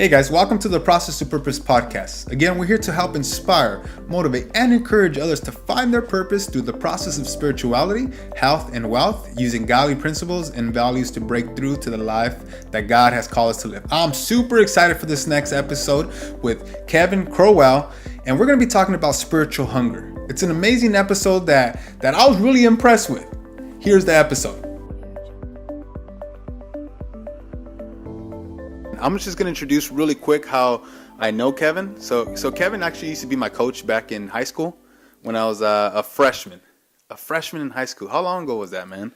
Hey guys, welcome to the Process to Purpose podcast. Again, we're here to help inspire, motivate, and encourage others to find their purpose through the process of spirituality, health, and wealth, using godly principles and values to break through to the life that God has called us to live. I'm super excited for this next episode with Kevin Crowell, and we're going to be talking about spiritual hunger. It's an amazing episode that I was really impressed with. Here's the episode. I'm just going to introduce really quick how I know Kevin. So Kevin actually used to be my coach back in high school when I was a freshman. A freshman in high school. How long ago was that, man?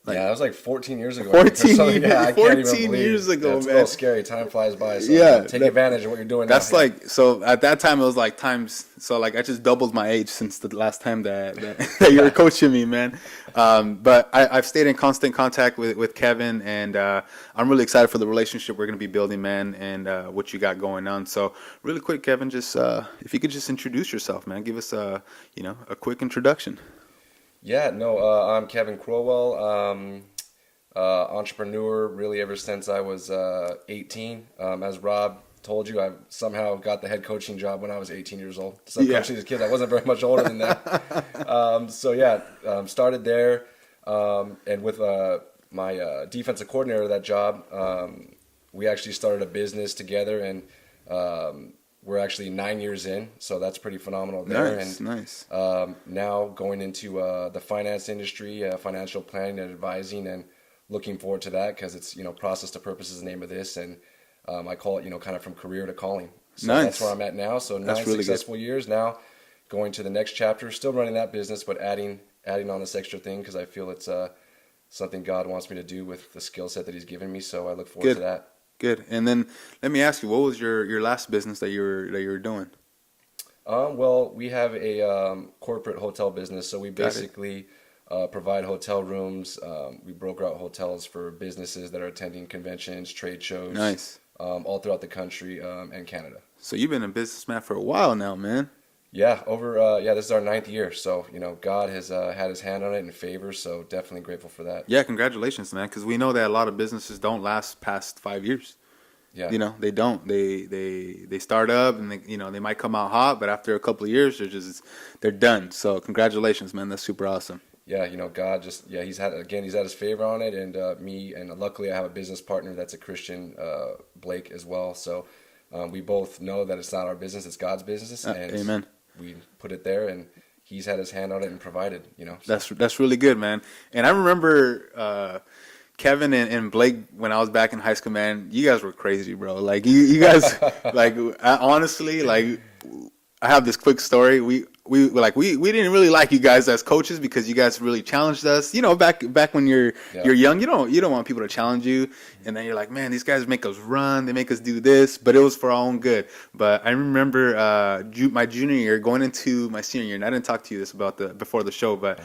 That was like 14 years ago. 14 years ago, man. It's a little scary. Time flies by. So take advantage of what you're doing now. That's like, so at that time it was like times, so like I just doubled my age since the last time that you were coaching me, man. But I've stayed in constant contact with Kevin, and I'm really excited for the relationship we're going to be building, man, and what you got going on. So really quick, Kevin, just if you could just introduce yourself, man, give us a quick introduction. I'm Kevin Crowell, entrepreneur really ever since I was 18. As Rob told you, I somehow got the head coaching job when I was 18 years old. So coaching these kids, I wasn't very much older than that. Started there, and with my defensive coordinator of that job, we actually started a business together, and we're actually 9 years in, so that's pretty phenomenal there. Nice. Now going into the finance industry, financial planning and advising, and looking forward to that because it's, process to purpose is the name of this, and I call it, kind of from career to calling. So that's where I'm at now. So that's 9 really successful years now, going to the next chapter, still running that business, but adding on this extra thing because I feel it's something God wants me to do with the skill set that He's given me. So I look forward to that. Good. And then let me ask you, what was your last business that you were doing? Well, we have a corporate hotel business, so we basically provide hotel rooms. We broker out hotels for businesses that are attending conventions, trade shows. Nice. All throughout the country and Canada. So you've been a businessman for a while now, man. Yeah, this is our 9th year. So, God has had His hand on it in favor. So definitely grateful for that. Yeah, congratulations, man. Because we know that a lot of businesses don't last past 5 years. Yeah. They don't. They start up and they might come out hot, but after a couple of years, they're done. So congratulations, man. That's super awesome. Yeah, God He's had His favor on it, and me, and luckily I have a business partner that's a Christian, Blake as well. So we both know that it's not our business, it's God's business, and amen. We put it there, and He's had His hand on it and provided. So. That's really good, man. And I remember Kevin and Blake when I was back in high school, man. You guys were crazy, bro. Like you guys, like honestly, like I have this quick story. We didn't really like you guys as coaches because you guys really challenged us. Back when you're young, you don't want people to challenge you, and then you're like, man, these guys make us run, they make us do this, but it was for our own good. But I remember my junior year going into my senior year, and I didn't talk to you before the show, but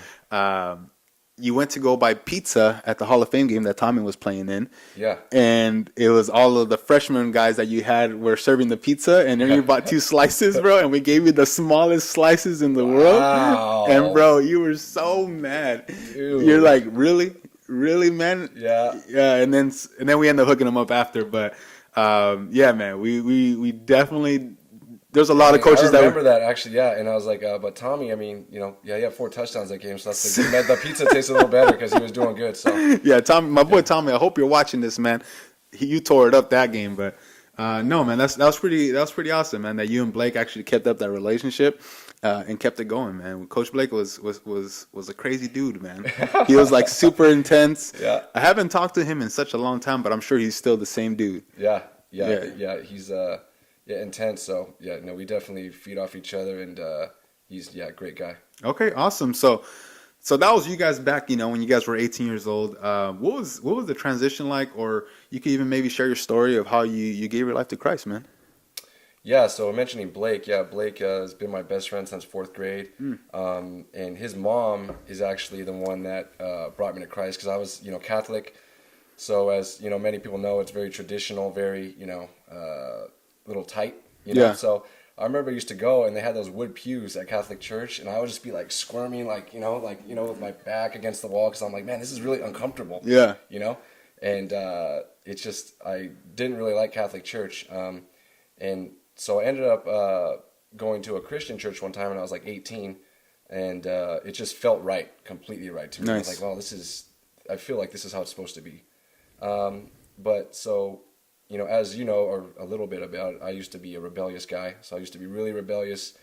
you went to go buy pizza at the Hall of Fame game that Tommy was playing in. Yeah. And it was all of the freshman guys that you had were serving the pizza, and then you bought 2 slices, bro, and we gave you the smallest slices in the world. And, bro, you were so mad. Dude. You're like, really? Really, man? Yeah. Yeah, and then we ended up hooking them up after. But, man, we definitely... There's a lot of coaches I remember that actually, yeah. And I was like, but Tommy, I mean, he had 4 touchdowns that game, so that's the pizza tasted a little better because he was doing good. So yeah, Tommy, my boy Tommy, I hope you're watching this, man. You tore it up that game, but no, man, that was pretty awesome, man. That you and Blake actually kept up that relationship and kept it going, man. Coach Blake was a crazy dude, man. He was like super intense. Yeah, I haven't talked to him in such a long time, but I'm sure he's still the same dude. Yeah. He's intense. So we definitely feed off each other, and he's a great guy. Okay, awesome. So that was you guys back, when you guys were 18 years old. What was the transition like, or you could even maybe share your story of how you gave your life to Christ, man? Yeah. So mentioning Blake, Blake has been my best friend since 4th grade, and his mom is actually the one that brought me to Christ because I was Catholic. So as many people know, it's very traditional, very little tight, Yeah. So I remember I used to go and they had those wood pews at Catholic church, and I would just be like squirming, with my back against the wall because I'm like, man, this is really uncomfortable. Yeah. and it's just I didn't really like Catholic Church, and so I ended up going to a Christian church one time when I was like 18, and it just felt right, completely right to me. I was Nice. like, well, I feel like this is how it's supposed to be. But so, as you know, or a little bit about it, I used to be a rebellious guy. So I used to be really rebellious,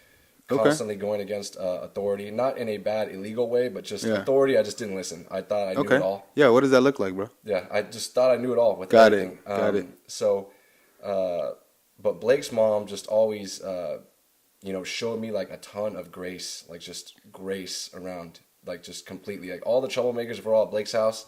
Okay. constantly going against authority, not in a bad, illegal way, but just Yeah. authority. I just didn't listen. I thought I knew it Okay. all. Yeah. What does that look like, bro? Yeah, I just thought I knew it all with Got everything. it. Got it. But Blake's mom just always, showed me like a ton of grace, like just grace around, like just completely. Like all the troublemakers were all at Blake's house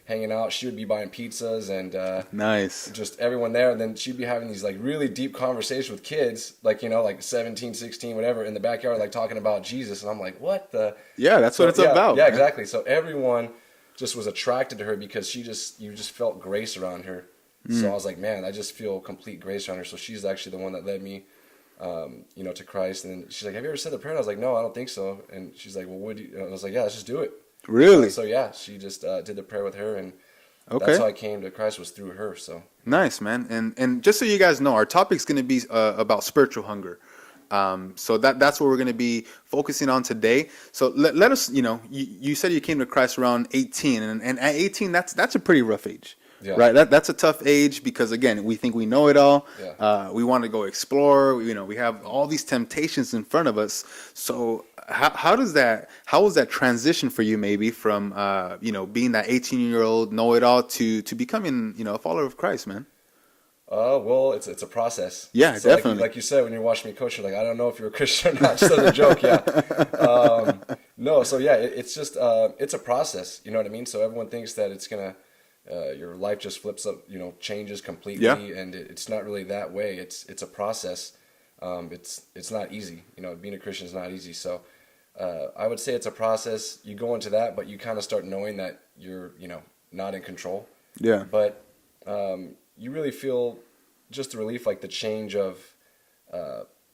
hanging out. She would be buying pizzas and Nice. just everyone there. And then she'd be having these like really deep conversations with kids, like, like 17, 16, whatever, in the backyard, like talking about Jesus. And I'm like, what the? Yeah, that's what it's yeah, about. Yeah, man. exactly. So everyone just was attracted to her because you just felt grace around her. So I was like, man, I just feel complete grace around her. So she's actually the one that led me, to Christ. And then she's like, have you ever said the prayer? And I was like, no, I don't think so. And she's like, well, would you? And I was like, yeah, let's just do it. Really? So yeah, she just did the prayer with her, and Okay. that's how I came to Christ, was through her. So Nice, man. And just so you guys know, our topic's going to be about spiritual hunger. So that's what we're going to be focusing on today. So let us, you said you came to Christ around 18, and at 18, that's a pretty rough age. Yeah. Right, that's a tough age because again, we think we know it all. Yeah. We want to go explore. We have all these temptations in front of us. So how was that transition for you, maybe from being that 18-year-old know-it-all to becoming a follower of Christ, man? well, it's a process. Yeah, So definitely. Like you said, when you're watching me coach, you're like, I don't know if you're a Christian or not, just as a joke. Yeah. No, so yeah, it's just it's a process. You know what I mean? So everyone thinks that it's gonna your life just flips up, changes completely, Yeah. and it's not really that way. It's a process. It's not easy. Being a Christian is not easy. So I would say it's a process. You go into that, but you kind of start knowing that you're not in control. Yeah. But you really feel just the relief, like the change of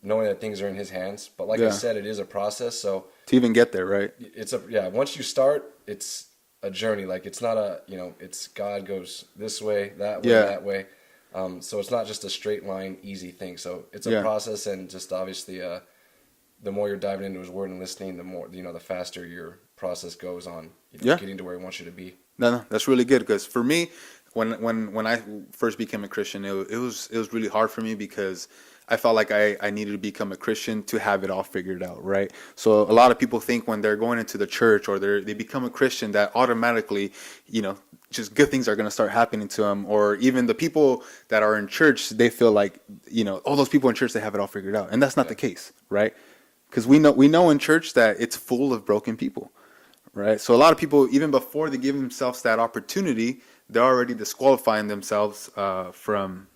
knowing that things are in His hands. But like I Yeah. said, it is a process. So To even get there, right? once you start, it's a journey. Like it's not it's God goes this way, that way, Yeah. that way. So it's not just a straight line, easy thing. So it's a Yeah. process, and just obviously, the more you're diving into His Word and listening, the more the faster your process goes on, Yeah. getting to where He wants you to be. No, that's really good because for me, when I first became a Christian, it was really hard for me because I felt like I needed to become a Christian to have it all figured out, right? So a lot of people think when they're going into the church or they become a Christian that automatically, just good things are going to start happening to them. Or even the people that are in church, they feel like, all those people in church, they have it all figured out. And that's not the case, right? Because we know in church that it's full of broken people, right? So a lot of people, even before they give themselves that opportunity, they're already disqualifying themselves from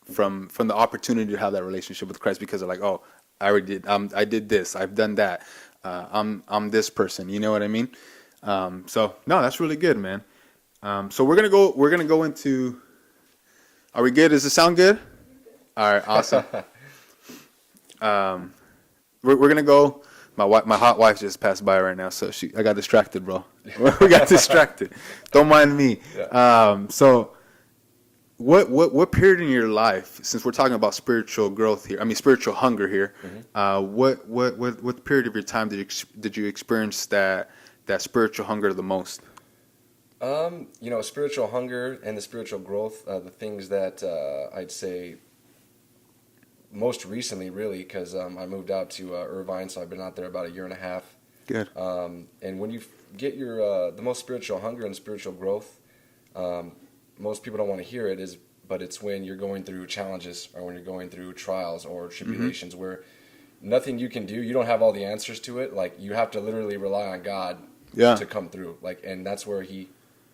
the opportunity to have that relationship with Christ because they're like, oh, I did this, I've done that, I'm this person, you know what I mean? So no, that's really good, man. So we're gonna go into. Are we good? Does it sound good? All right, awesome. We're gonna go. My hot wife just passed by right now, so I got distracted, bro. We got distracted. Don't mind me. Yeah. So what period in your life, since we're talking about spiritual growth here, I mean spiritual hunger here, what period of your time did you experience that spiritual hunger the most? Spiritual hunger and the spiritual growth, the things that I'd say most recently, really, because I moved out to Irvine, so I've been out there about a year and a half. Good. And when you get your the most spiritual hunger and spiritual growth, most people don't want to hear it, but it's when you're going through challenges or when you're going through trials or tribulations where nothing you can do, you don't have all the answers to it. Like you have to literally rely on God to come through. And that's where He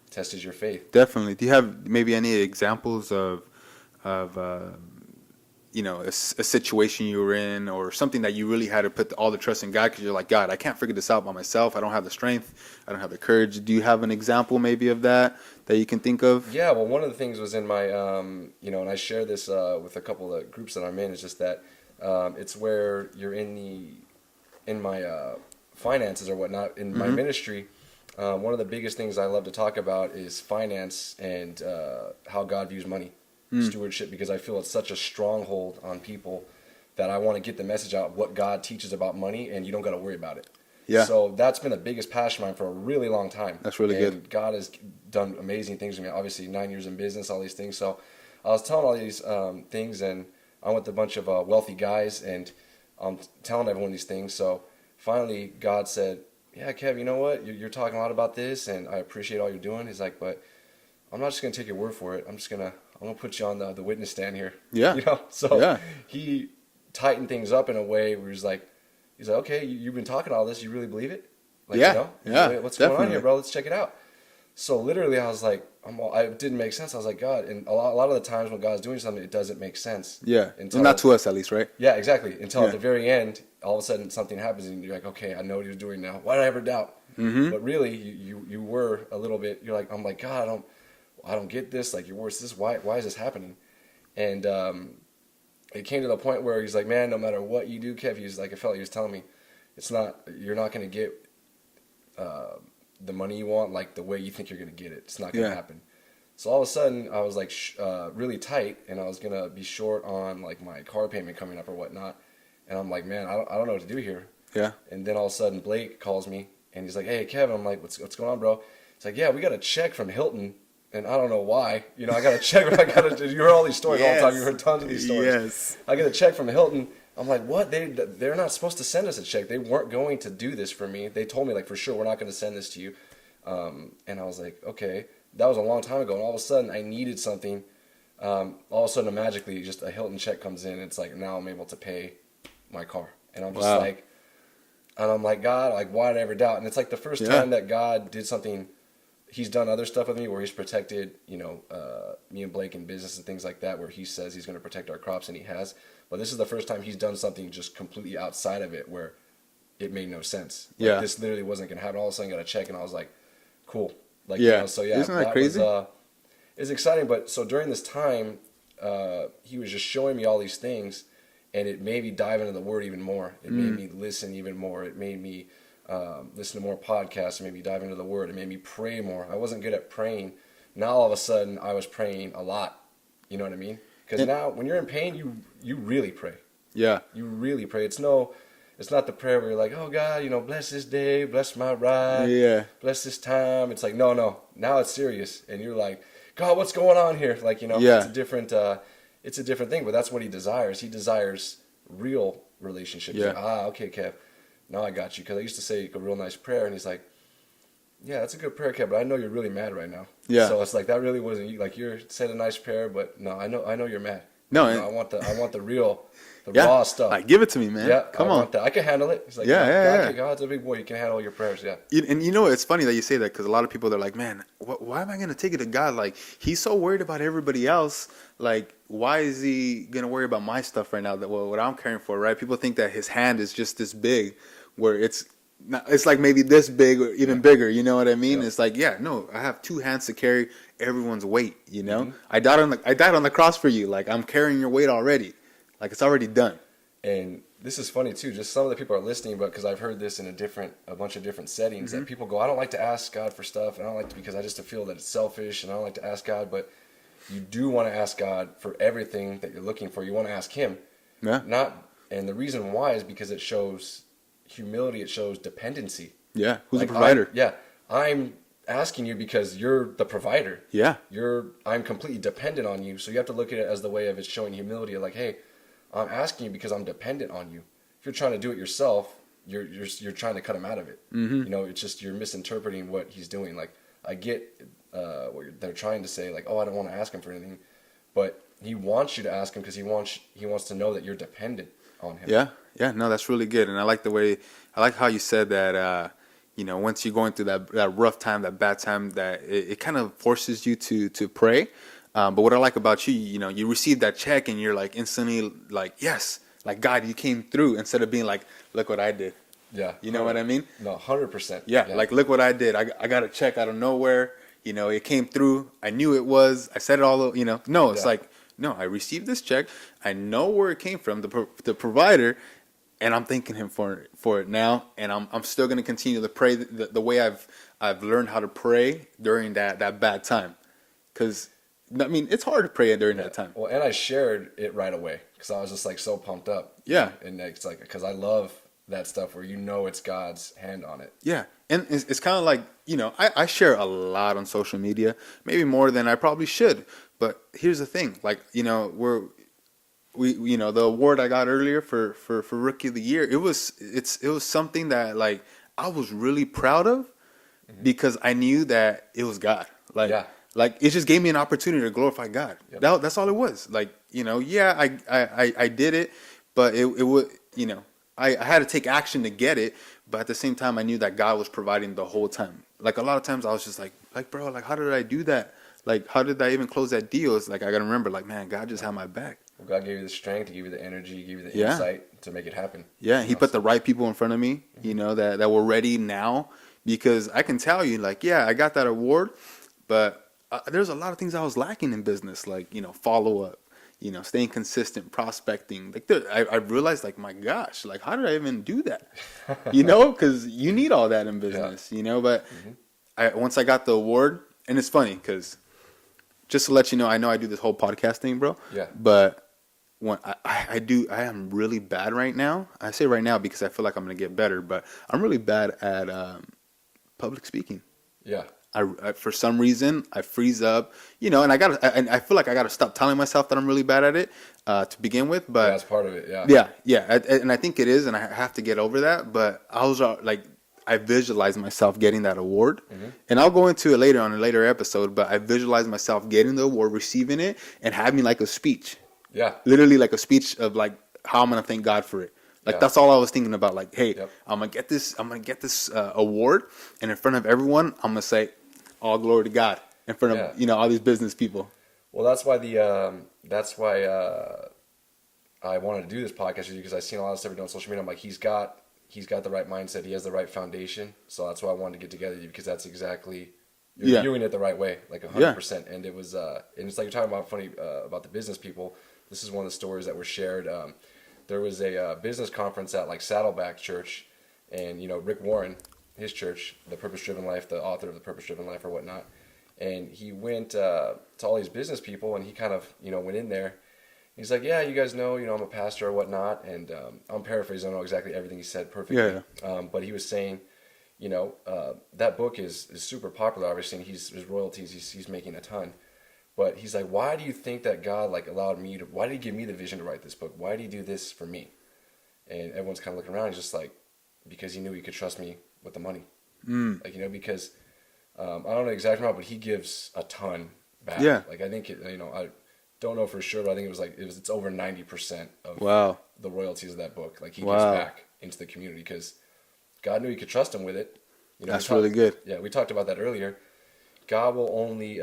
tests your faith. Definitely. Do you have maybe any examples of a situation you were in or something that you really had to put all the trust in God because you're like, God, I can't figure this out by myself. I don't have the strength. I don't have the courage. Do you have an example maybe of that you can think of? Yeah, well, one of the things was in my, and I share this with a couple of groups that I'm in, is just that it's where you're in my finances or whatnot, in my ministry, One of the biggest things I love to talk about is finance and how God views money, stewardship, because I feel it's such a stronghold on people that I want to get the message out of what God teaches about money, and you don't got to worry about it. Yeah. So that's been the biggest passion of mine for a really long time. That's really and good. God has done amazing things with me. Obviously, 9 years in business, all these things. So I was telling all these things, and I'm with a bunch of wealthy guys, and I'm telling everyone these things. So finally, God said, "Yeah, Kev, you know what? You're talking a lot about this, and I appreciate all you're doing." He's like, "But I'm not just gonna take your word for it. I'm gonna put you on the witness stand here." Yeah. You know. So Yeah. he tightened things up in a way where he's like, "Okay, you've been talking all this. You really believe it? Like, Yeah. you know, Yeah. what's going on Definitely. here, bro? Let's check it out." So literally, I was like, it didn't make sense. I was like, God, and a lot of the times when God's doing something, it doesn't make sense. Yeah. Until Not to us, at least, right? yeah, exactly. Until Yeah. at the very end, all of a sudden something happens, and you're like, okay, I know what he was doing now. Why did I ever doubt? Mm-hmm. But really, you were a little bit. You're like, I'm like, God, I don't get this. Like, your words, this why is this happening? And it came to the point where he's like, man, no matter what you do, Kev, he's like, I felt like he was telling me, you're not going to get the money you want like the way you think you're going to get it. It's not going to happen. So all of a sudden, I was like really tight, and I was going to be short on like my car payment coming up or whatnot. And I'm like, man, I don't know what to do here. Yeah. And then all of a sudden, Blake calls me, and he's like, hey, Kevin. I'm like, what's going on, bro? He's like, yeah, we got a check from Hilton. And I don't know why. You know, I got a check. You heard all these stories all the time. You heard tons of these stories. Yes. I get a check from Hilton. I'm like, what? They're not supposed to send us a check. They weren't going to do this for me. They told me, like, for sure, we're not going to send this to you. And I was like, okay. That was a long time ago. And all of a sudden, I needed something. All of a sudden, magically, just a Hilton check comes in. And it's like, now I'm able to pay my car. And I'm just like, and I'm like, God, like, why did I ever doubt? And it's like the first time that God did something. He's done other stuff with me where he's protected, you know, me and Blake in business and things like that, where he says he's going to protect our crops, and he has. But this is the first time he's done something just completely outside of it where it made no sense. Like, this literally wasn't going to happen. All of a sudden I got a check, and I was like, cool. Like, you know, so yeah. Isn't that crazy? It's exciting. But so during this time, he was just showing me all these things, and it made me dive into the Word even more. It made me listen even more. It made me listen to more podcasts. It made me dive into the Word. It made me pray more. I wasn't good at praying. Now all of a sudden I was praying a lot. You know what I mean? Because now when you're in pain, you really pray. Yeah. You really pray. It's not the prayer where you're like, oh God, you know, bless this day, bless my ride, bless this time. It's like, no. Now it's serious, and you're like, God, what's going on here? Like, you know, it's a different thing. But that's what he desires. He desires real relationships. Yeah. Like, okay, Kev, now I got you. Because I used to say a real nice prayer, and he's like, yeah, that's a good prayer, Kev, but I know you're really mad right now. Yeah. So it's like, that really wasn't you. Like, you're saying a nice prayer, but no, I know you're mad. No, I want the real, raw stuff. Like, give it to me, man. Yeah, come on. Want that. I can handle it. He's like, God's a big boy. You can handle your prayers. Yeah. And you know, it's funny that you say that, because a lot of people, they're like, man, why am I going to take it to God? Like, he's so worried about everybody else. Like, why is he going to worry about my stuff right now? That what I'm caring for, right? People think that his hand is just this big, where it's like maybe this big or even bigger. You know what I mean? It's like, no, I have two hands to carry everyone's weight. You know, I died on the cross for you. Like, I'm carrying your weight already. Like, it's already done. And this is funny too. Just some of the people are listening, but because I've heard this in a bunch of different settings, that people go, I don't like to ask God for stuff, and I don't like to, because I just feel that it's selfish, and I don't like to ask God. But you do want to ask God for everything that you're looking for. You want to ask Him, and the reason why is because it shows humility. It shows dependency. Yeah, who's the provider? I'm asking you because you're the provider. Yeah, I'm completely dependent on you. So you have to look at it as the way of it's showing humility. Like, hey, I'm asking you because I'm dependent on you. If you're trying to do it yourself, you're trying to cut him out of it. You know, it's just you're misinterpreting what he's doing. Like, I get what they're trying to say. Like, oh, I don't want to ask him for anything, but he wants you to ask him because he wants to know that you're dependent on him. Yeah, no, that's really good, and I like how you said that. You know, once you're going through that rough time, that bad time, that it kind of forces you to pray. But what I like about you, you know, you receive that check and you're like instantly like, yes, like, God, you came through, instead of being like, look what I did. Yeah. You know what I mean? No, 100%. Yeah, like, look what I did. I got a check out of nowhere. You know, it came through. I knew it was. I said it all, you know. No, it's like, no, I received this check. I know where it came from, the provider. and I'm thanking him for it now, and I'm still gonna continue to pray the way I've learned how to pray during that bad time, because I mean it's hard to pray during Yeah. that time. Well, and I shared it right away because I was just like so pumped up. Yeah. And it's like because I love that stuff where it's God's hand on it. Yeah, and it's kind of like, I share a lot on social media, maybe more than I probably should. But here's the thing, like, the award I got earlier for Rookie of the Year, it was something that, like, I was really proud of, because I knew that it was God. Like, Yeah. like it just gave me an opportunity to glorify God. Yep. That's all it was. Like, yeah, I did it, but it would, I had to take action to get it, but at the same time, I knew that God was providing the whole time. Like, a lot of times I was just like, bro, like, how did I do that? Like, how did I even close that deal? It's like, I gotta remember, like, man, God just had my back. Well, God gave you the strength, He gave you the energy, He gave you the Yeah. insight to make it happen. Yeah, He put the right people in front of me, that were ready now, because I can tell you, like, yeah, I got that award, but there's a lot of things I was lacking in business, like, follow up, staying consistent, prospecting. Like, I realized, like, my gosh, like, how did I even do that? Because you need all that in business, But once I got the award, and it's funny because, just to let you know, I do this whole podcast thing, bro. Yeah. But when I am really bad right now. I say right now because I feel like I'm gonna get better, but I'm really bad at public speaking. Yeah. I for some reason I freeze up, and I feel like I gotta stop telling myself that I'm really bad at it to begin with. But Yeah, that's part of it. Yeah. yeah, and I think it is, and I have to get over that. But I was like, I visualized myself getting that award, and I'll go into it later on a later episode. But I visualized myself getting the award, receiving it, and having like a speech. Yeah. Literally like a speech of like how I'm gonna thank God for it. Like, that's all I was thinking about. Like, hey, Yep. I'm gonna get this award, and in front of everyone, I'm gonna say, all glory to God, in front of all these business people. Well, that's why I wanted to do this podcast with you, because I've seen a lot of stuff you do on social media. I'm like, he's got the right mindset, he has the right foundation. So that's why I wanted to get together with you, because that's exactly, you're viewing it the right way, like 100%. And it was and it's like you're talking about funny about the business people. This is one of the stories that were shared. There was a business conference at like Saddleback Church, and Rick Warren, his church, the Purpose Driven Life, the author of the Purpose Driven Life or whatnot, and he went to all these business people, and he kind of went in there. He's like, yeah, you guys know, I'm a pastor or whatnot, and I'm paraphrasing, I don't know exactly everything he said perfectly. Yeah. But he was saying, that book is super popular, obviously, and his royalties, he's making a ton. But he's like, why do you think that God why did he give me the vision to write this book? Why did he do this for me? And everyone's kind of looking around, he's just like, because he knew he could trust me with the money. Like, because I don't know exactly how, but he gives a ton back. Yeah. Like, I think I don't know for sure, but I think it's over 90% of the royalties of that book. Like, he gives back into the community because God knew he could trust him with it. That's really good. Yeah, we talked about that earlier. God will only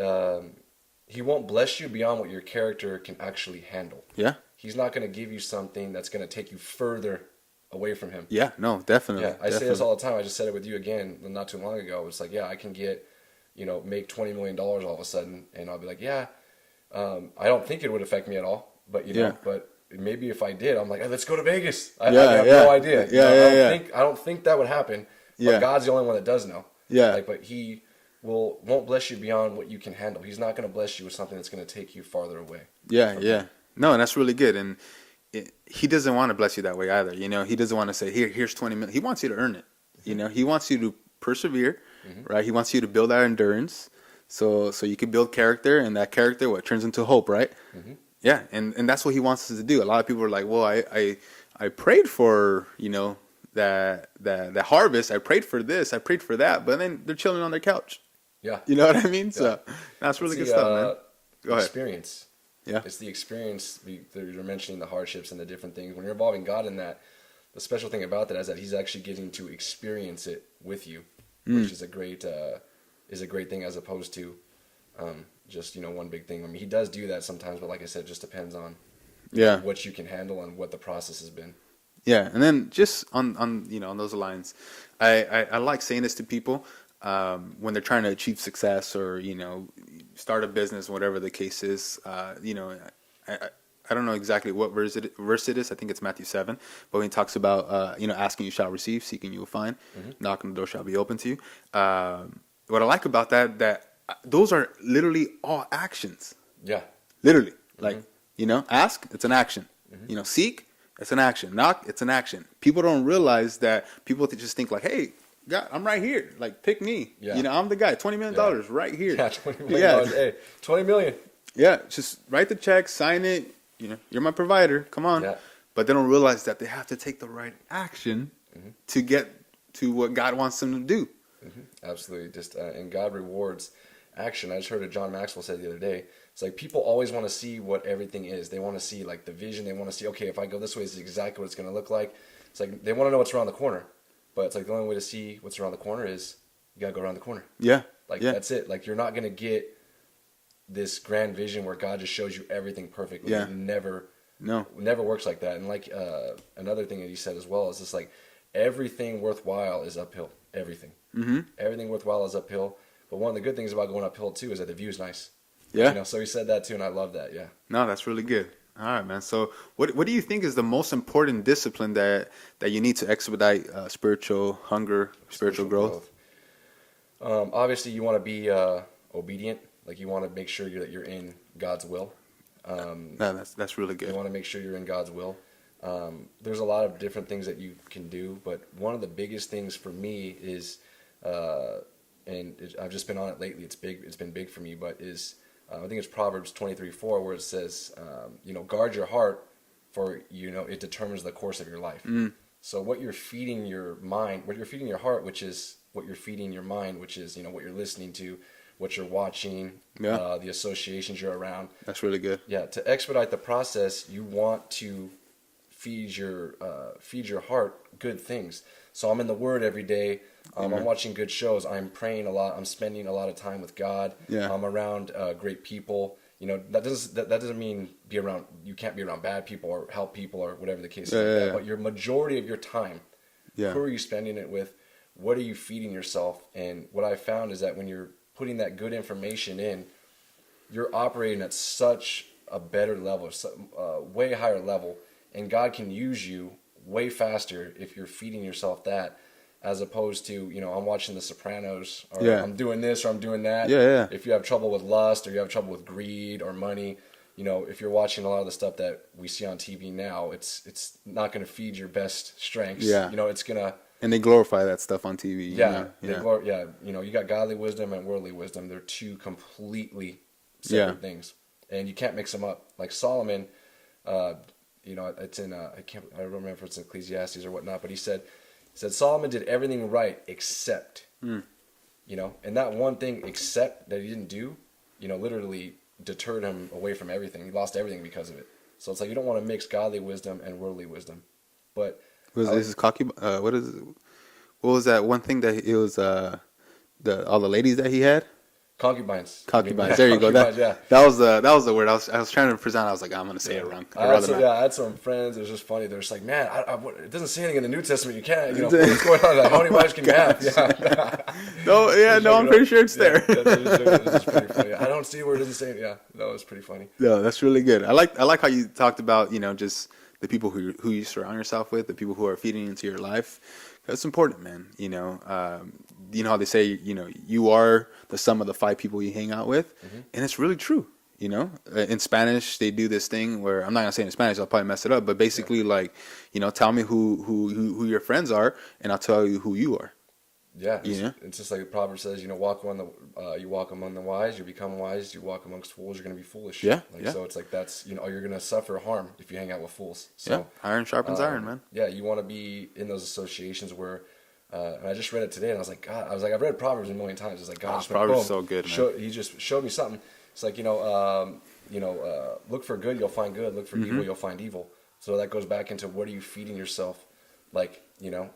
he won't bless you beyond what your character can actually handle. Yeah. He's not going to give you something that's going to take you further away from him. Yeah, no, definitely. Yeah, I say this all the time. I just said it with you again not too long ago. It's like, yeah, I can get, make $20 million all of a sudden, and I'll be like, yeah, I don't think it would affect me at all, but but maybe if I did, I'm like, hey, let's go to Vegas. I have no idea. I don't think that would happen. But God's the only one that does know. Yeah. Like, but He won't bless you beyond what you can handle. He's not going to bless you with something that's going to take you farther away. Yeah, yeah. No, and that's really good. And He doesn't want to bless you that way either. He doesn't want to say, here's 20 million. He wants you to earn it. He wants you to persevere, right? He wants you to build that endurance, so you can build character, and that character turns into hope, right? Yeah, and that's what He wants us to do. A lot of people are like, well, I prayed for that harvest. I prayed for this. I prayed for that, but then they're chilling on their couch. Yeah, you know what I mean. So that's really good stuff, man. Go ahead. Experience. Yeah, it's the experience. You're mentioning the hardships and the different things. When you're involving God in that, the special thing about that is that He's actually getting to experience it with you, which is a great thing, as opposed to just one big thing. I mean, He does do that sometimes, but like I said, it just depends on what you can handle and what the process has been. Yeah, and then just on those lines, I like saying this to people when they're trying to achieve success or start a business, whatever the case is. I I don't know exactly what verse it is. I think it's Matthew 7. But when he talks about, asking you shall receive, seeking you will find, knocking the door shall be open to you. What I like about that those are literally all actions. Yeah. Literally. Like, ask, it's an action. Seek, it's an action. Knock, it's an action. People don't realize that. People just think like, hey, God, I'm right here. Like, pick me. Yeah. I'm the guy. $20 million right here. Yeah, $20 million. Hey, $20 million. Yeah, just write the check, sign it. You're my provider. Come on. Yeah. But they don't realize that they have to take the right action to get to what God wants them to do. Absolutely. Just and God rewards action. I just heard John Maxwell say the other day. It's like people always want to see what everything is. They want to see like the vision. They want to see, okay, if I go this way, this is exactly what it's going to look like. It's like they want to know what's around the corner. But it's like the only way to see what's around the corner is you got to go around the corner. Yeah. Like, yeah. that's it. Like, you're not going to get this grand vision where God just shows you everything perfectly. Yeah. It never works like that. And like another thing that he said as well is just like everything worthwhile is uphill. Everything. Everything worthwhile is uphill. But one of the good things about going uphill too is that the view is nice. Yeah. So he said that too, and I love that. Yeah. No, that's really good. All right, man. So what do you think is the most important discipline that you need to expedite spiritual hunger, spiritual growth? Obviously, you want to be obedient. Like, you want to make sure that you're in God's will. No, that's really good. You want to make sure you're in God's will. There's a lot of different things that you can do, but one of the biggest things for me is, I've just been on it lately. It's big. It's been big for me, but I think it's Proverbs 23:4 where it says, guard your heart, for it determines the course of your life. So what you're feeding your mind, what you're feeding your heart, which is what you're feeding your mind, which is what you're listening to, what you're watching, the associations you're around. That's really good. Yeah, to expedite the process, you want to feed your heart good things. So I'm in the Word every day. I'm watching good shows. I'm praying a lot. I'm spending a lot of time with God. Yeah. I'm around great people. That doesn't mean you can't be around bad people or help people or whatever the case is. But your majority of your time, who are you spending it with? What are you feeding yourself? And what I found is that when you're putting that good information in, you're operating at such a better level, way higher level, and God can use you way faster if you're feeding yourself that, as opposed to, I'm watching The Sopranos, or I'm doing this or I'm doing that. Yeah. If you have trouble with lust or you have trouble with greed or money, if you're watching a lot of the stuff that we see on TV now, it's not going to feed your best strengths. Yeah. It's going to... And they glorify that stuff on TV. You got godly wisdom and worldly wisdom. They're two completely separate things, and you can't mix them up. Like Solomon, it's in I don't remember if it's Ecclesiastes or whatnot, but he said Solomon did everything right except, and that one thing except that he didn't do, literally deterred him away from everything. He lost everything because of it. So it's like you don't want to mix godly wisdom and worldly wisdom, but. This is cocky. What is it? What was that one thing that it was? All the ladies that he had. Concubines. There you go. That was the word I was trying to present. I was like, I'm gonna say it wrong. I had some friends. It was just funny. They're just like, man, it doesn't say anything in the New Testament. You can't. What's going on? Like, how many wives can you have? Yeah. I'm pretty sure it's there. That's pretty funny. I don't see where it doesn't say it. Yeah, that was pretty funny. No, that's really good. I like how you talked about just the people who you surround yourself with, the people who are feeding into your life. That's important, man. You know how they say, you are the sum of the 5 people you hang out with, and it's really true. In Spanish they do this thing where, I'm not gonna say it in Spanish, I'll probably mess it up, but basically tell me who your friends are, and I'll tell you who you are. Yeah, it's just like the proverb says, you walk among the wise, you become wise. You walk amongst fools, you're going to be foolish. Yeah, So it's like that's you're going to suffer harm if you hang out with fools. So iron sharpens iron, man. Yeah, you want to be in those associations where. And I just read it today, and I was like, God, I've read Proverbs a million times. It's like, God, Proverbs is so good, man. He just showed me something. It's like look for good, you'll find good. Look for evil, you'll find evil. So that goes back into what are you feeding yourself? Like, you're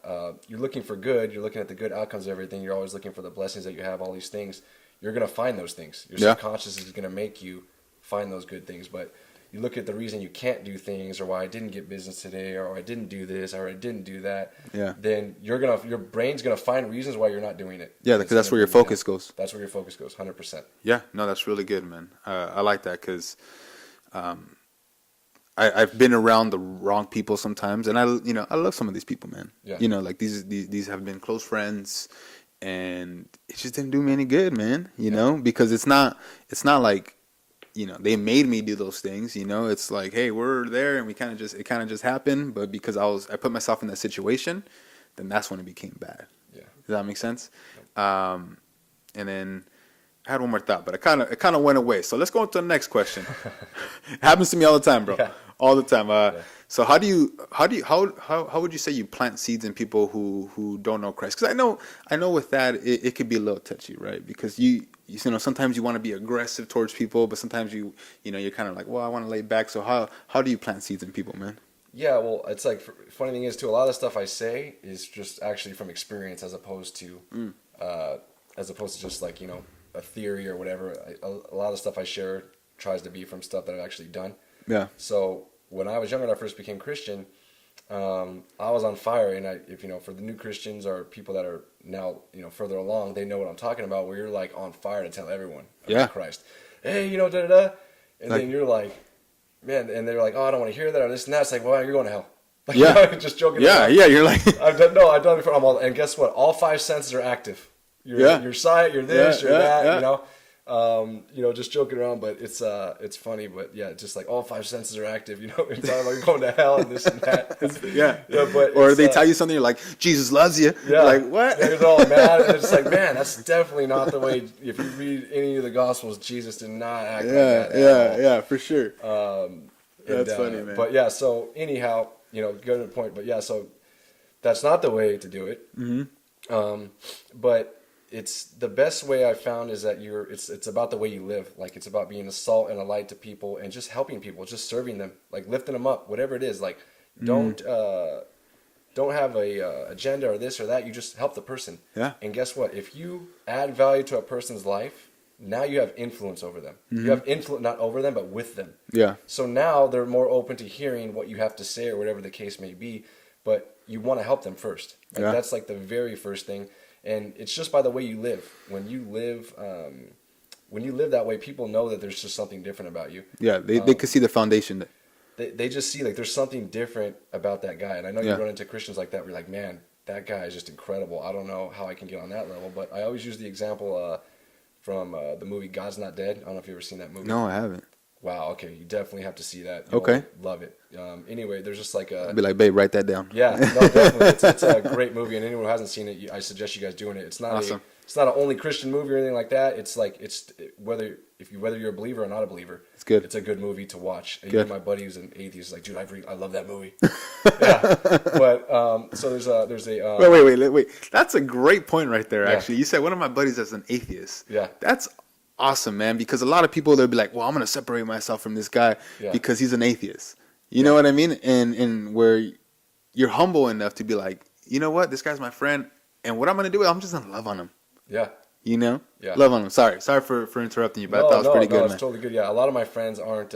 looking for good, you're looking at the good outcomes of everything, you're always looking for the blessings that you have, all these things. You're going to find those things. Your subconscious is going to make you find those good things. But you look at the reason you can't do things, or why I didn't get business today, or I didn't do this, or I didn't do that. Yeah. Then your brain's going to find reasons why you're not doing it. Yeah, because that's where your focus goes. That's where your focus goes, 100%. Yeah, no, that's really good, man. I like that because I've been around the wrong people sometimes, and I love some of these people, man. Yeah. Like these have been close friends, and it just didn't do me any good, man. Because it's not like, they made me do those things. It's like, hey, we're there, and it kind of just happened. But because I put myself in that situation, then that's when it became bad. Yeah. Does that make sense? And then I had one more thought, but it kind of went away. So let's go into the next question. It happens to me all the time, bro. Yeah. All the time. So how would you say you plant seeds in people who don't know Christ? Because I know with that it could be a little touchy, right? Because you sometimes you want to be aggressive towards people, but sometimes you're kind of like, well, I want to lay back. So how do you plant seeds in people, man? Yeah, well, it's like, funny thing is too, a lot of the stuff I say is just actually from experience, as opposed to just like, a theory or whatever. A lot of stuff I share tries to be from stuff that I've actually done. Yeah. So when I was younger and I first became Christian, I was on fire. And if for the new Christians or people that are now further along, they know what I'm talking about. Where you're like on fire to tell everyone about Christ. Hey, da da da, and then you're like, man, and they're like, oh, I don't want to hear that or this and that. It's like, well, you're going to hell. Like, yeah. Just joking. Yeah, around. yeah. You're like, I've done it before. And guess what? All 5 senses are active. Your sight, you're this, you're that. Just joking around, but it's funny. But yeah, just like all 5 senses are active. You're talking about you're going to hell and this and that. But or they tell you something, you're like, Jesus loves you. Yeah. Like what? They're all mad. And it's like, man, that's definitely not the way. If you read any of the Gospels, Jesus did not act like that. Yeah, for sure. That's funny, man. But yeah, so anyhow, go to the point. But yeah, so that's not the way to do it. Mm-hmm. But it's the best way I've found is that it's about the way you live. Like, it's about being a salt and a light to people and just helping people, just serving them, like lifting them up, whatever it is. Like, don't have a agenda or this or that. You just help the person. Yeah. And guess what? If you add value to a person's life, now you have influence over them. Mm-hmm. You have influence, not over them, but with them. Yeah. So now they're more open to hearing what you have to say or whatever the case may be, but you want to help them first. Like, that's like the very first thing. And it's just by the way you live. When you live that way, people know that there's just something different about you. Yeah, they can see the foundation. They just see, like, there's something different about that guy. And I know you run into Christians like that where you're like, man, that guy is just incredible. I don't know how I can get on that level. But I always use the example from the movie God's Not Dead. I don't know if you've ever seen that movie. No, I haven't. Wow, okay, you definitely have to see that. You'll love it. Anyway, there's just like I'll be like, babe, write that down. Yeah, no, definitely. It's a great movie, and anyone who hasn't seen it, I suggest you guys doing it. It's not awesome. It's not an only Christian movie or anything like that. It's like whether you're a believer or not a believer. It's good. It's a good movie to watch. And good. even my buddy who's an atheist is like, dude, I love that movie. Yeah, but so there's a wait. That's a great point right there. Actually, you said one of my buddies is an atheist. Yeah, that's awesome, man, because a lot of people, they'll be like, well, I'm going to separate myself from this guy because he's an atheist. You know what I mean? And where you're humble enough to be like, you know what? This guy's my friend, and what I'm going to do is I'm just going to love on him. Yeah. Yeah. Love on him. Sorry for interrupting you, but I thought it was pretty good, man. It's totally good. Yeah, a lot of my friends aren't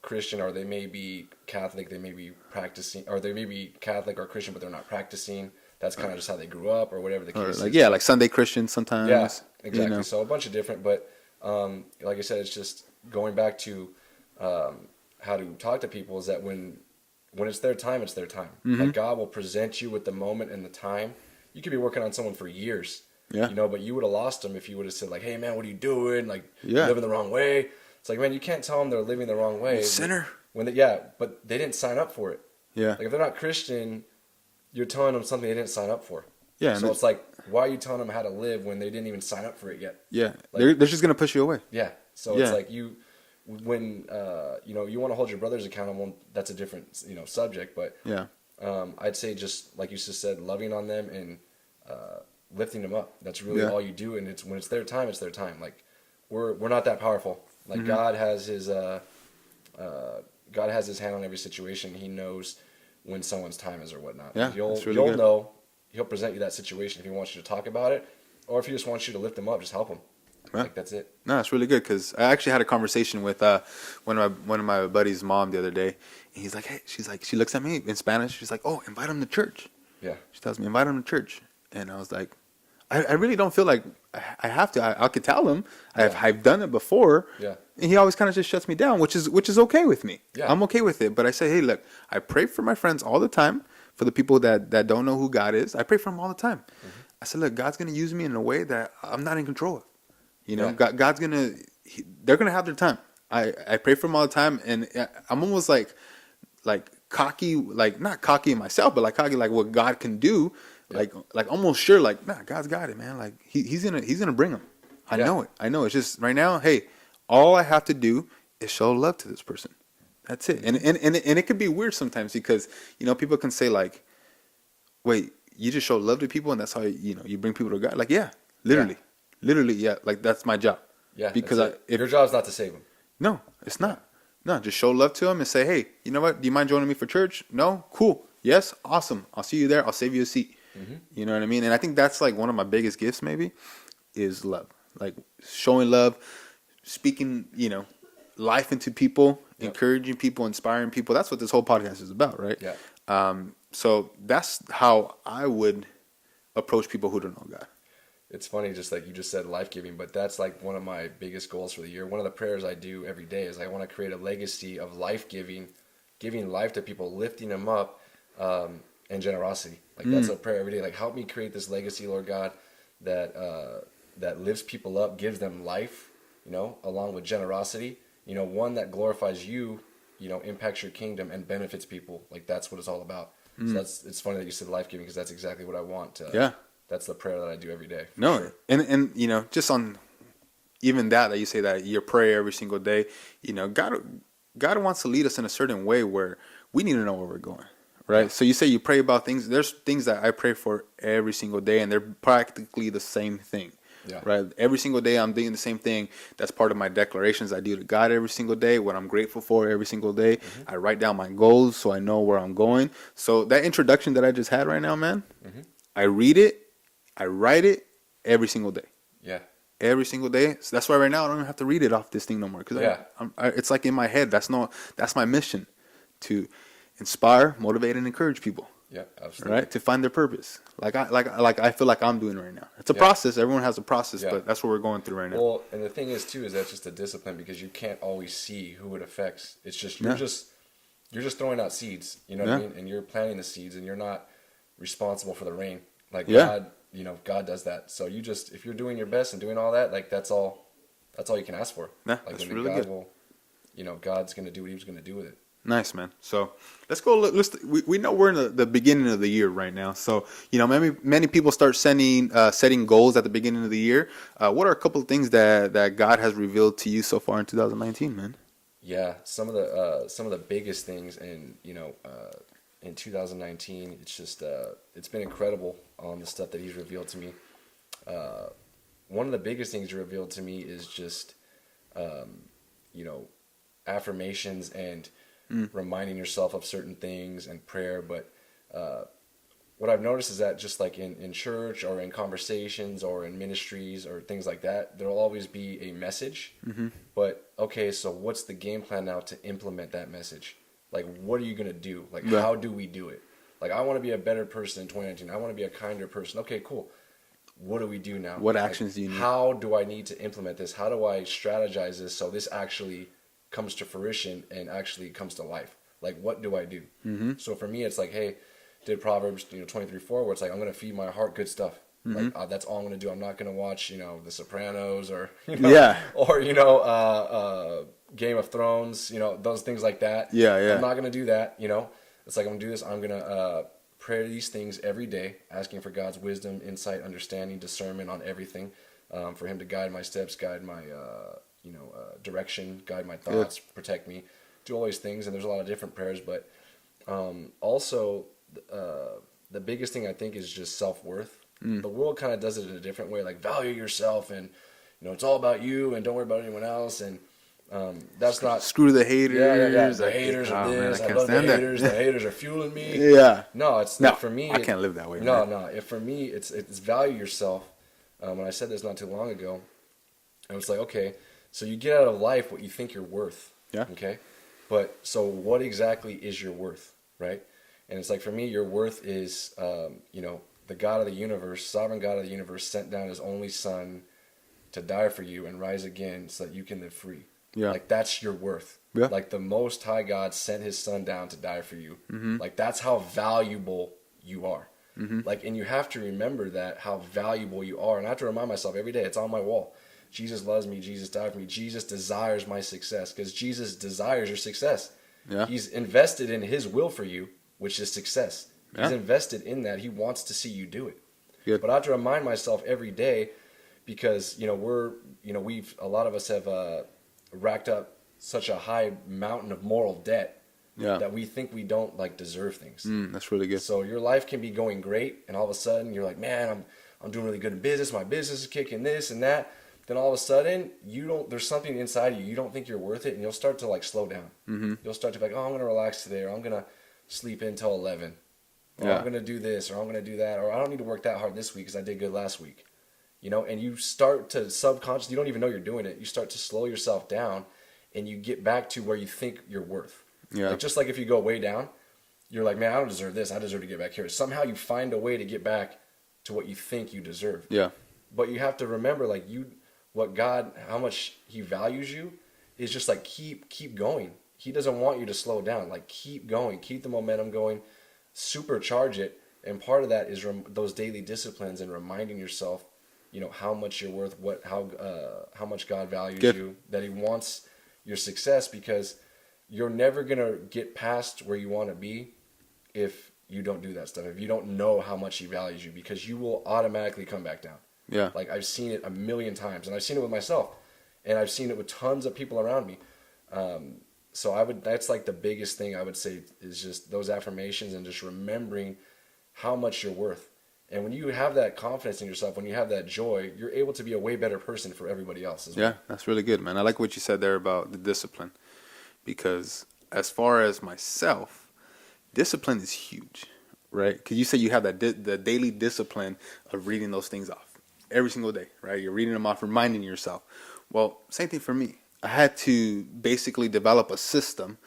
Christian, or they may be Catholic, they may be practicing, or they may be Catholic or Christian, but they're not practicing. That's kind of just how they grew up, or whatever the case is. Yeah, like Sunday Christians sometimes. Yeah, exactly. So a bunch of different, but like I said, it's just going back to how to talk to people is that when it's their time, it's their time. Mm-hmm. Like, God will present you with the moment and the time. You could be working on someone for years, but you would have lost them if you would have said, like, hey, man, what are you doing? Like, you're living the wrong way. It's like, man, you can't tell them they're living the wrong way. Sinner. But they didn't sign up for it. Yeah. Like, if they're not Christian, you're telling them something they didn't sign up for. Yeah. So it's like, why are you telling them how to live when they didn't even sign up for it yet? Yeah. Like, they're just going to push you away. Yeah. So it's like when you want to hold your brothers accountable, that's a different, subject. But I'd say, just like you just said, loving on them and lifting them up. That's really all you do. And when it's their time, it's their time. Like, we're not that powerful. Like, God has his hand on every situation. He knows when someone's time is or whatnot. Yeah, you'll good. know. He'll present you that situation if he wants you to talk about it, or if he just wants you to lift them up, just help them. Yeah. Like, that's it. No, it's really good, because I actually had a conversation with one of my buddy's mom the other day, and he's like, hey, she looks at me in Spanish. She's like, oh, invite him to church. Yeah. She tells me, invite him to church, and I was like, I really don't feel like I have to. I could tell him. I've done it before. Yeah. And he always kind of just shuts me down, which is okay with me. Yeah. I'm okay with it. But I say, hey, look, I pray for my friends all the time. For the people that don't know who God is, I pray for them all the time. I said, look, God's gonna use me in a way that I'm not in control of. You know, Yeah. God's gonna, they're gonna have their time. I pray for them all the time, and I'm almost like cocky, like not cocky in myself, but like cocky, like what God can do, Yeah. like almost sure, like nah, God's got it, man. Like he's gonna bring them. I Yeah. know it. I know. It's just right now, hey, all I have to do is show love to this person. That's it. And it could be weird sometimes because people can say like, wait, you just show love to people and that's how you bring people to God. Like yeah, literally yeah. Like that's my job. Yeah. Because your job's not to save them. no, it's not. No, just show love to them and say, hey, you know what? Do you mind joining me for church? No? Cool. Yes? Awesome. I'll see you there. I'll save you a seat. You know what I mean? And I think that's like one of my biggest gifts maybe is love. Like showing love, speaking, life into people, encouraging people, inspiring people. That's what this whole podcast is about, right? Yeah. So that's how I would approach people who don't know God. It's funny, just like you just said, life-giving, but that's like one of my biggest goals for the year. One of the prayers I do every day is I want to create a legacy of life-giving, giving life to people, lifting them up, and generosity. Like that's a prayer every day. Like help me create this legacy, Lord God, that that lifts people up, gives them life, along with generosity. One that glorifies you, impacts your kingdom and benefits people. Like that's what it's all about. So it's funny that you said life-giving because that's exactly what I want. Yeah. That's the prayer that I do every day. No, sure. and just on even that you say that your prayer every single day, God wants to lead us in a certain way where we need to know where we're going, right? Yeah. So you say you pray about things. There's things that I pray for every single day, and they're practically the same thing, Yeah. right? Every single day I'm doing the same thing. That's part of my declarations I do to God every single day. What I'm grateful for every single day. I write down my goals so I know where I'm going. So that introduction that I just had right now, man, I read it. I write it every single day. Yeah. Every single day. So that's why right now I don't even have to read it off this thing no more. Because it's like in my head. That's my mission, to inspire, motivate, and encourage people. Yeah, absolutely. Right? To find their purpose. Like I feel like I'm doing right now. It's a process. Everyone has a process, but that's what we're going through right now. Well, and the thing is too is that's just a discipline because you can't always see who it affects. It's just you're just throwing out seeds. You know what I mean? And you're planting the seeds, and you're not responsible for the rain. Like God. God does that. So if you're doing your best and doing all that, like that's all you can ask for. Yeah, like, that's really good. God's going to do what he was going to do with it. Nice, man. So let's go. We know we're in the beginning of the year right now. So, many people start setting goals at the beginning of the year. What are a couple of things that God has revealed to you so far in 2019, man? Yeah. Some of the biggest things in 2019, it's just, it's been incredible on the stuff that he's revealed to me. One of the biggest things he revealed to me is just, affirmations and reminding yourself of certain things and prayer. But what I've noticed is that just like in church or in conversations or in ministries or things like that, there'll always be a message. But, okay, so what's the game plan now to implement that message? Like, what are you going to do? Like, how do we do it? Like, I want to be a better person in 2019. I want to be a kinder person. Okay, cool. What do we do now? What actions do you need? How do I need to implement this? How do I strategize this so this actually comes to fruition and actually comes to life? Like, what do I do? So for me, it's like, hey, did Proverbs 23:4 where it's like, I'm going to feed my heart good stuff. Like, that's all I'm going to do. I'm not going to watch, The Sopranos or, or, Game of Thrones, those things like that. Yeah. I'm not going to do that, It's like, I'm going to do this. I'm going to pray these things every day, asking for God's wisdom, insight, understanding, discernment on everything, for him to guide my steps, guide my, direction, guide my thoughts, protect me, do all these things. And there's a lot of different prayers, but also the biggest thing I think is just self-worth. The world kind of does it in a different way, like value yourself and, it's all about you and don't worry about anyone else. And that's not... Screw the haters. Yeah. The haters are this. Man, I love the haters. That. The haters are fueling me. Yeah. No, it's no, for me. I can't live that way. No, man. no. For me, it's value yourself. When I said this not too long ago, and it's like, okay, so you get out of life what you think you're worth. Yeah. Okay. But so what exactly is your worth, right? And it's like, for me, your worth is, the God of the universe, sovereign God of the universe, sent down his only son to die for you and rise again so that you can live free. Yeah. Like that's your worth. Yeah. Like the Most High God sent His Son down to die for you. Like that's how valuable you are. Like, and you have to remember that how valuable you are. And I have to remind myself every day. It's on my wall. Jesus loves me. Jesus died for me. Jesus desires my success, because Jesus desires your success. Yeah. He's invested in His will for you, which is success. He's Yeah. invested in that. He wants to see you do it. Good. But I have to remind myself every day, because a lot of us have racked up such a high mountain of moral debt Yeah. that we think we don't like deserve things. That's really good. So your life can be going great, and all of a sudden you're like, man, I'm doing really good in business. My business is kicking this and that. Then all of a sudden there's something inside you don't think you're worth it, and you'll start to like slow down. You'll start to be like, oh, I'm gonna relax today, or I'm gonna sleep until 11, or I'm gonna do this, or I'm gonna do that, or I don't need to work that hard this week because I did good last week. And you start to subconsciously, you don't even know you're doing it. You start to slow yourself down, and you get back to where you think you're worth. Yeah. Like, just like if you go way down, you're like, man, I don't deserve this. I deserve to get back here. Somehow you find a way to get back to what you think you deserve. Yeah. But you have to remember, like, what God, how much He values you is just like keep going. He doesn't want you to slow down. Like, keep going, keep the momentum going, supercharge it. And part of that is those daily disciplines and reminding yourself, how much you're worth, how much God values Good. you, that He wants your success, because you're never gonna get past where you want to be if you don't do that stuff. If you don't know how much He values you, because you will automatically come back down. Yeah. Like, I've seen it a million times, and I've seen it with myself, and I've seen it with tons of people around me. So that's like the biggest thing I would say, is just those affirmations and just remembering how much you're worth. And when you have that confidence in yourself, when you have that joy, you're able to be a way better person for everybody else as well. Yeah, that's really good, man. I like what you said there about the discipline, because as far as myself, discipline is huge, right? Because you say you have the daily discipline of reading those things off every single day, right? You're reading them off, reminding yourself. Well, same thing for me. I had to basically develop a system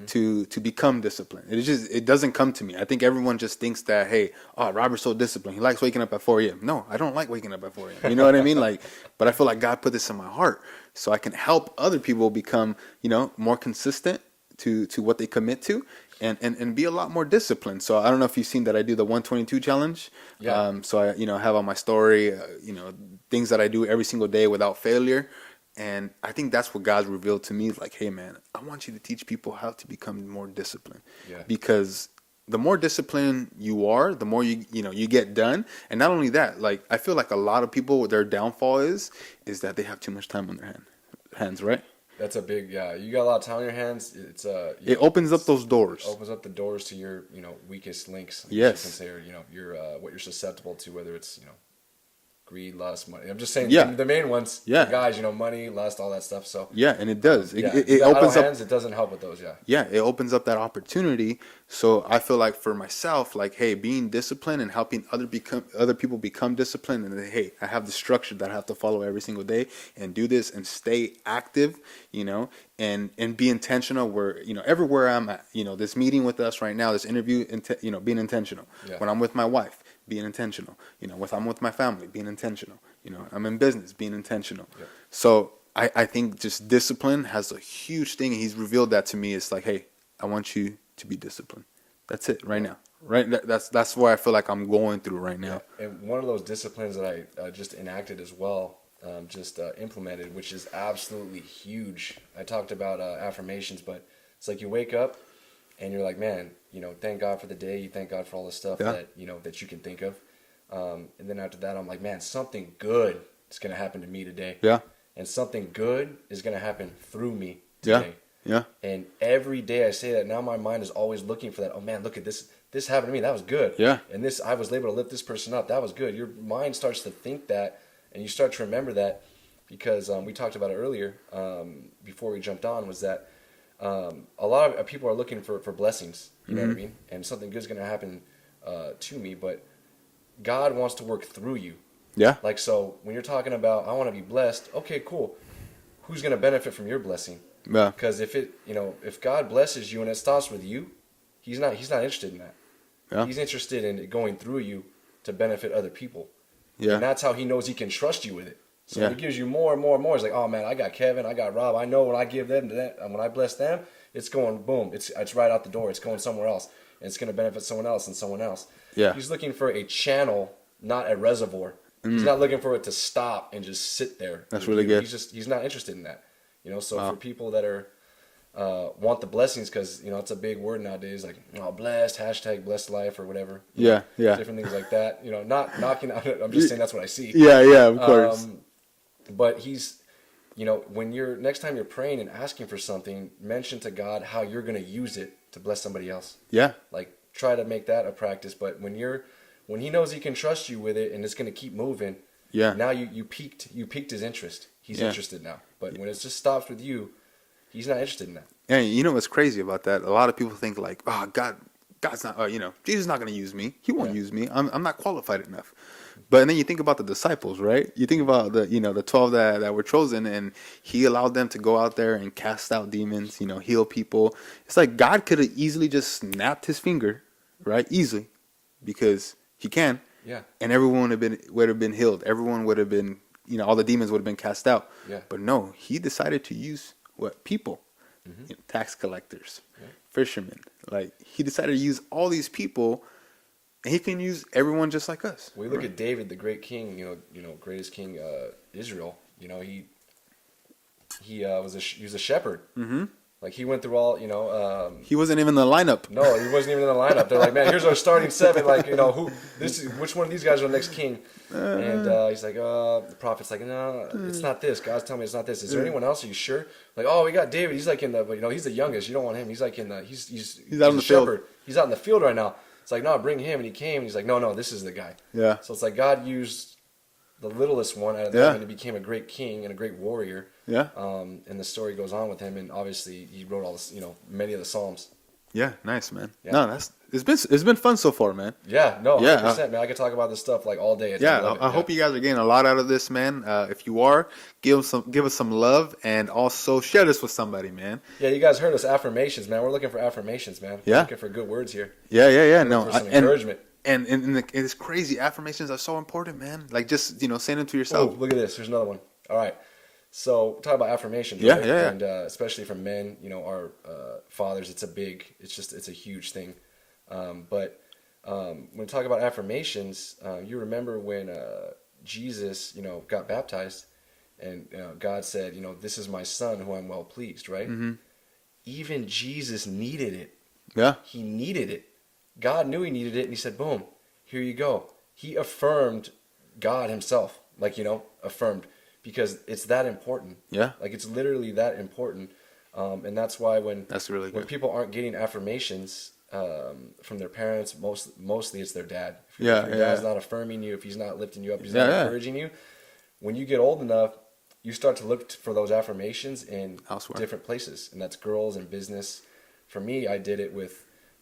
to become disciplined. It doesn't come to me. I think everyone just thinks that, hey, Robert's so disciplined. He likes waking up at 4 a.m. No, I don't like waking up at 4 a.m. You know what I mean? But I feel like God put this in my heart so I can help other people become, more consistent to what they commit to, and be a lot more disciplined. So I don't know if you've seen that I do the 122 challenge. Yeah. So I, have on my story, things that I do every single day without failure. And I think that's what God's revealed to me. Like, hey, man, I want you to teach people how to become more disciplined. Yeah. Because the more disciplined you are, the more you get done. And not only that, like, I feel like a lot of people, their downfall is that they have too much time on their hands, right? That's a big, you got a lot of time on your hands. It's it opens up those doors. Opens up the doors to your, weakest links. Yes. You can say, your what you're susceptible to, whether it's, greed, lust, money. I'm just saying, Yeah. the main ones. Yeah. The guys, money, lust, all that stuff. So Yeah, and it does. It idle opens up. hands, it doesn't help with those. Yeah. Yeah, it opens up that opportunity. So I feel like for myself, like, hey, being disciplined and helping other people become disciplined, and then, hey, I have the structure that I have to follow every single day and do this and stay active, and be intentional where, everywhere I'm at, this meeting with us right now, this interview, being intentional. Yeah. When I'm with my wife, being intentional. When I'm with my family, being intentional. I'm in business, being intentional. Yeah. So I think just discipline has a huge thing, and He's revealed that to me. It's like, hey, I want you to be disciplined. That's it right now. Right? That's where I feel like I'm going through right now. And one of those disciplines that I just enacted as well, implemented, which is absolutely huge. I talked about affirmations, but it's like you wake up and you're like, man, thank God for the day. You thank God for all the stuff that that you can think of. And then after that, I'm like, man, something good is going to happen to me today. Yeah. And something good is going to happen through me Yeah. today. Yeah. And every day I say that, now my mind is always looking for that. Oh man, look at this. This happened to me. That was good. Yeah. And this, I was able to lift this person up. That was good. Your mind starts to think that, and you start to remember that, because we talked about it earlier before we jumped on, was that a lot of people are looking for blessings. You know what I mean? And something good's going to happen to me, but God wants to work through you. Yeah. Like, so when you're talking about, I want to be blessed, okay, cool. Who's going to benefit from your blessing? Yeah. Because if God blesses you and it stops with you, he's not interested in that. Yeah. He's interested in it going through you to benefit other people. Yeah. And that's how He knows He can trust you with it. So when he gives you more and more and more, it's like, oh man, I got Kevin, I got Rob. I know when I give them to that, and when I bless them, it's going boom. It's right out the door. It's going somewhere else, and it's going to benefit someone else and someone else. Yeah. He's looking for a channel, not a reservoir. He's not looking for it to stop and just sit there. That's really good. He's not interested in that. You know, so for people that are want the blessings, because you know it's a big word nowadays, like blessed, hashtag blessed life or whatever. Yeah, different things like that. You know, not knocking out. I'm just saying that's what I see. Yeah, of course. But he's, you know, when next time you're praying and asking for something, mention to God how you're going to use it to bless somebody else. Yeah. Like try to make that a practice. But when he knows he can trust you with it and it's going to keep moving. Yeah. Now you piqued his interest. He's interested now. But when it just stops with you, he's not interested in that. And you know what's crazy about that? A lot of people think like, oh, God's not, Jesus is not going to use me. He won't use me. I'm not qualified enough. But then you think about the disciples, right? You think about the 12 that were chosen, and he allowed them to go out there and cast out demons, heal people. It's like God could have easily just snapped his finger, right? Easily, because he can. Yeah. And everyone would have been healed. Everyone would have been, all the demons would have been cast out. Yeah. But no, he decided to use people, tax collectors, fishermen. Like he decided to use all these people. And he can use everyone just like us. We look at David, the great king, greatest king, Israel. He was a shepherd. Mm-hmm. Like he went through all, he wasn't even in the lineup. No, he wasn't even in the lineup. They're like, man, here's our starting seven. Like, which one of these guys are the next king? And he's like, the prophet's like, no, it's not this. God's telling me it's not this. Is there anyone else? Are you sure? Like, oh, we got David. He's like in the, he's the youngest. You don't want him. He's like he's out in the field. Shepherd. He's out in the field right now. It's like, no, bring him. And he came, and he's like, no, this is the guy. Yeah. So it's like God used the littlest one out of them, and he became a great king and a great warrior. Yeah. And the story goes on with him, and obviously he wrote all this, many of the Psalms. Yeah, nice, man. Yeah. No, it's been fun so far, man. Yeah, no, 100%, man. I could talk about this stuff like all day. I hope you guys are getting a lot out of this, man. If you are, give us some love, and also share this with somebody, man. Yeah, you guys heard us, affirmations, man. We're looking for affirmations, man. We're looking for good words here. Yeah. No, for some encouragement. And it's crazy. Affirmations are so important, man. Like just saying them to yourself. Oh, look at this. Here's another one. All right. So talk about affirmations, right? Yeah. And especially from men, our fathers, it's a huge thing. But when we talk about affirmations, you remember when Jesus, got baptized, and God said, this is my son who I'm well pleased, right? Mm-hmm. Even Jesus needed it. Yeah. He needed it. God knew he needed it, and he said, boom, here you go. He affirmed God himself, affirmed. Because it's that important. Yeah. Like it's literally that important. And that's why when people aren't getting affirmations from their parents, mostly it's their dad. If your dad's not affirming you, if he's not lifting you up, he's not encouraging you. When you get old enough, you start to look for those affirmations in different places. And that's girls and business. For me, I did it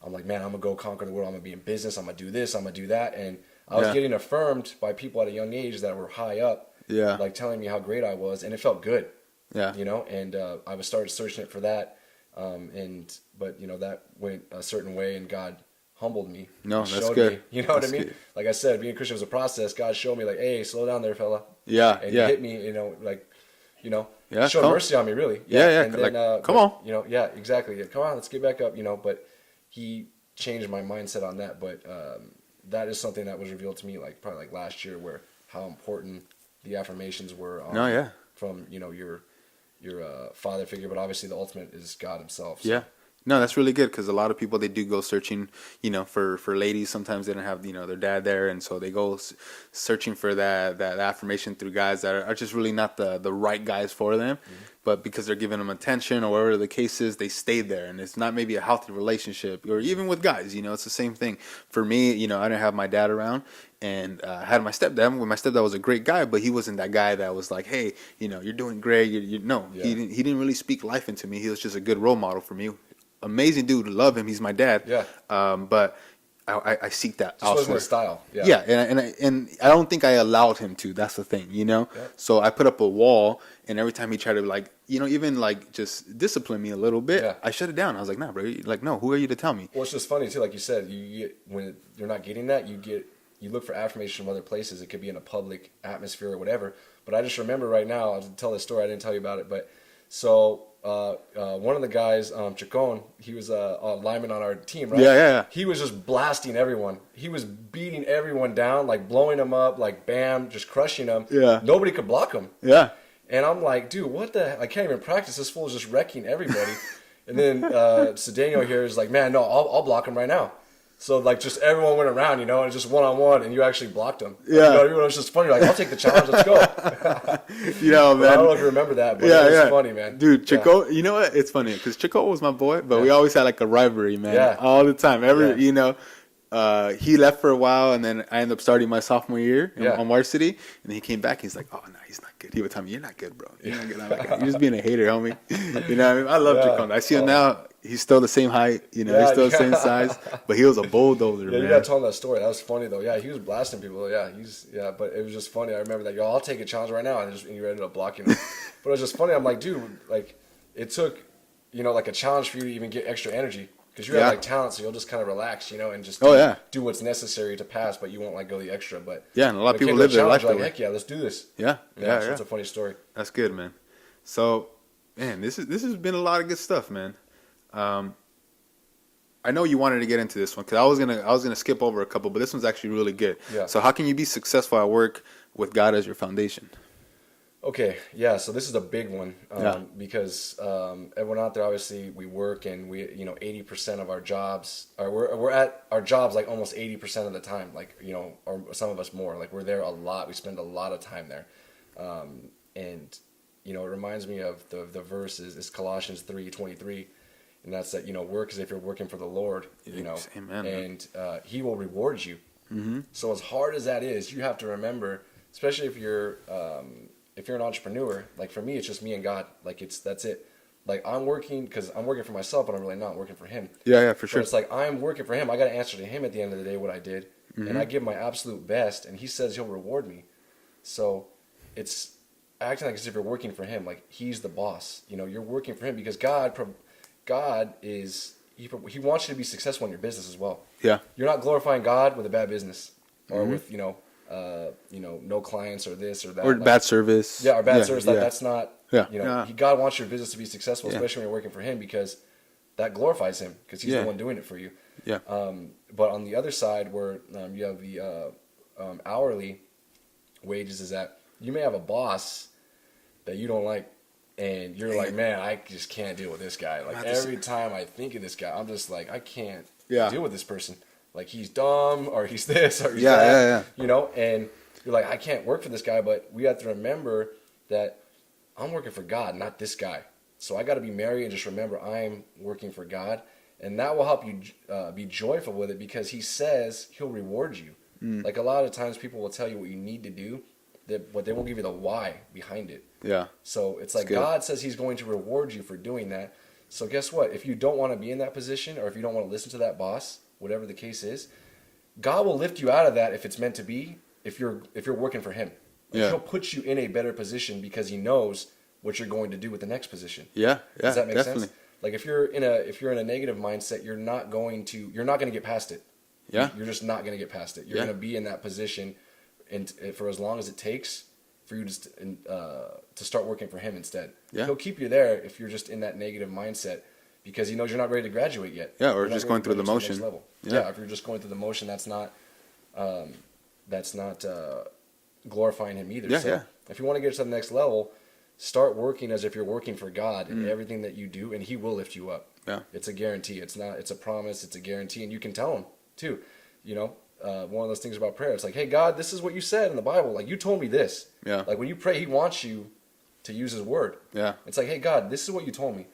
I'm like, man, I'm going to go conquer the world. I'm going to be in business. I'm going to do this. I'm going to do that. And I was getting affirmed by people at a young age that were high up. Yeah, like telling me how great I was, and it felt good. Yeah, and I started searching it for that, but that went a certain way, and God humbled me. No, that's good. Me, you know what I mean? Good. Like I said, being a Christian was a process. God showed me, like, hey, slow down there, fella. Yeah, and he hit me, showed mercy on me, really. Yeah. And then, come on. Yeah, exactly. Come on, let's get back up. But he changed my mindset on that. But that is something that was revealed to me, probably last year, where how important the affirmations were from your father figure, but obviously the ultimate is God himself. So. Yeah. No, that's really good because a lot of people, they do go searching, for ladies. Sometimes they don't have, their dad there. And so they go searching for that affirmation through guys that are just really not the right guys for them. Mm-hmm. But because they're giving them attention or whatever the case is, they stay there. And it's not maybe a healthy relationship, or even with guys, it's the same thing. For me, I didn't have my dad around, and I had my stepdad. My stepdad was a great guy, but he wasn't that guy that was like, hey, you're doing great. He didn't really speak life into me. He was just a good role model for me. Amazing dude, love him. He's my dad. Yeah. But I seek that. Just wasn't his style. Yeah. Yeah, and I don't think I allowed him to. That's the thing, Yeah. So I put up a wall, and every time he tried to even just discipline me a little bit, I shut it down. I was like, nah, bro. Like, no. Who are you to tell me? Well, it's just funny too. Like you said, when you're not getting that, you look for affirmation from other places. It could be in a public atmosphere or whatever. But I just remember right now, I'll tell this story. I didn't tell you about it, but so one of the guys, Chacon, he was a lineman on our team, right? Yeah. He was just blasting everyone. He was beating everyone down, like blowing them up, like bam, just crushing them. Yeah. Nobody could block him. Yeah. And I'm like, dude, what the? I can't even practice. This fool is just wrecking everybody. And then Cedeno here is like, man, no, I'll block him right now. So like just everyone went around, you know, and just 1-on-1, and you actually blocked him. Yeah. You know what I mean? It was just funny. Like, I'll take the challenge. Let's go. You know, man. I don't know if you remember that, but it was funny, man. Dude, Chico, you know what? It's funny because Chico was my boy, but we always had like a rivalry, man. Yeah. All the time. You know, he left for a while, and then I ended up starting my sophomore year on varsity, and then he came back. He's like, "Oh no, he's not good." He would tell me, "You're not good, bro. You're not good." I'm like, "You're just being a hater, homie." You know what I mean? I love Chico. I see him now. He's still the same height. You know, he's still the same size, but he was a bulldozer, man. You gotta tell him that story. That was funny though. Yeah, he was blasting people. Yeah, but it was just funny. I remember that. Yo, I'll take a challenge right now, and you ended up blocking him. But it was just funny. I'm like, dude, like it took, you know, like a challenge for you to even get extra energy. Because you have like talent, so you'll just kind of relax, you know, and just do what's necessary to pass, but you won't like go the extra. But yeah, and a lot of people live their life like, heck yeah, let's do this. Yeah. So it's a funny story. That's good, man. So, man, this has been a lot of good stuff, man. I know you wanted to get into this one because I was gonna skip over a couple, but this one's actually really good. Yeah. So, how can you be successful at work with God as your foundation? Okay, yeah, so this is a big one because everyone out there, obviously, we work and we, you know, 80% of our jobs, or we're at our jobs like almost 80% of the time, like, you know, or some of us more, like we're there a lot, we spend a lot of time there. And, you know, it reminds me of the verses, is Colossians 3:23, and that's that, you know, work as if you're working for the Lord, you know, Amen. And he will reward you. Mm-hmm. So as hard as that is, you have to remember, especially if you're an entrepreneur, like for me, it's just me and God. Like that's it. Like I'm working because I'm working for myself, but I'm really not working for Him. Yeah, for sure. But it's like I'm working for Him. I got to answer to Him at the end of the day what I did, and I give my absolute best, and He says He'll reward me. So it's acting like as if you're working for Him. Like He's the boss. You know, you're working for Him because God is He wants you to be successful in your business as well. Yeah. You're not glorifying God with a bad business or with no clients or this or that. Or bad service. Yeah, or bad service. That's not, Yeah. you know, God wants your business to be successful, especially when you're working for Him, because that glorifies Him, because He's the one doing it for you. Yeah. But on the other side, where you have the hourly wages, is that you may have a boss that you don't like, and you're like, man, I just can't deal with this guy. Like every time I think of this guy, I'm just like, I can't deal with this person. Like he's dumb, or he's this, or he's that. You know, and you're like, I can't work for this guy. But we have to remember that I'm working for God, not this guy. So I got to be merry and just remember I'm working for God, and that will help you be joyful with it, because He says He'll reward you. Like a lot of times, people will tell you what you need to do, but they won't give you the why behind it. Yeah. So it's like God says He's going to reward you for doing that. So guess what? If you don't want to be in that position, or if you don't want to listen to that boss, whatever the case is, God will lift you out of that if it's meant to be. If you're working for Him, He'll put you in a better position because He knows what you're going to do with the next position. Yeah. Does that make definitely. sense? Like if you're in a negative mindset, you're not going to get past it. Yeah. You're just not going to get past it. You're going to be in that position, and for as long as it takes for you to start working for Him instead. Yeah. He'll keep you there if you're just in that negative mindset, because He knows you're not ready to graduate yet. Yeah, or just going through the motion. Yeah, if you're just going through the motion, that's not glorifying Him either. So if you want to get to the next level, start working as if you're working for God in everything that you do, and He will lift you up. Yeah. It's a guarantee. It's a promise. It's a guarantee, and you can tell Him too. You know, one of those things about prayer. It's like, hey, God, this is what you said in the Bible. Like you told me this. Yeah. Like when you pray, He wants you to use His word. Yeah. It's like, hey, God, this is what you told me,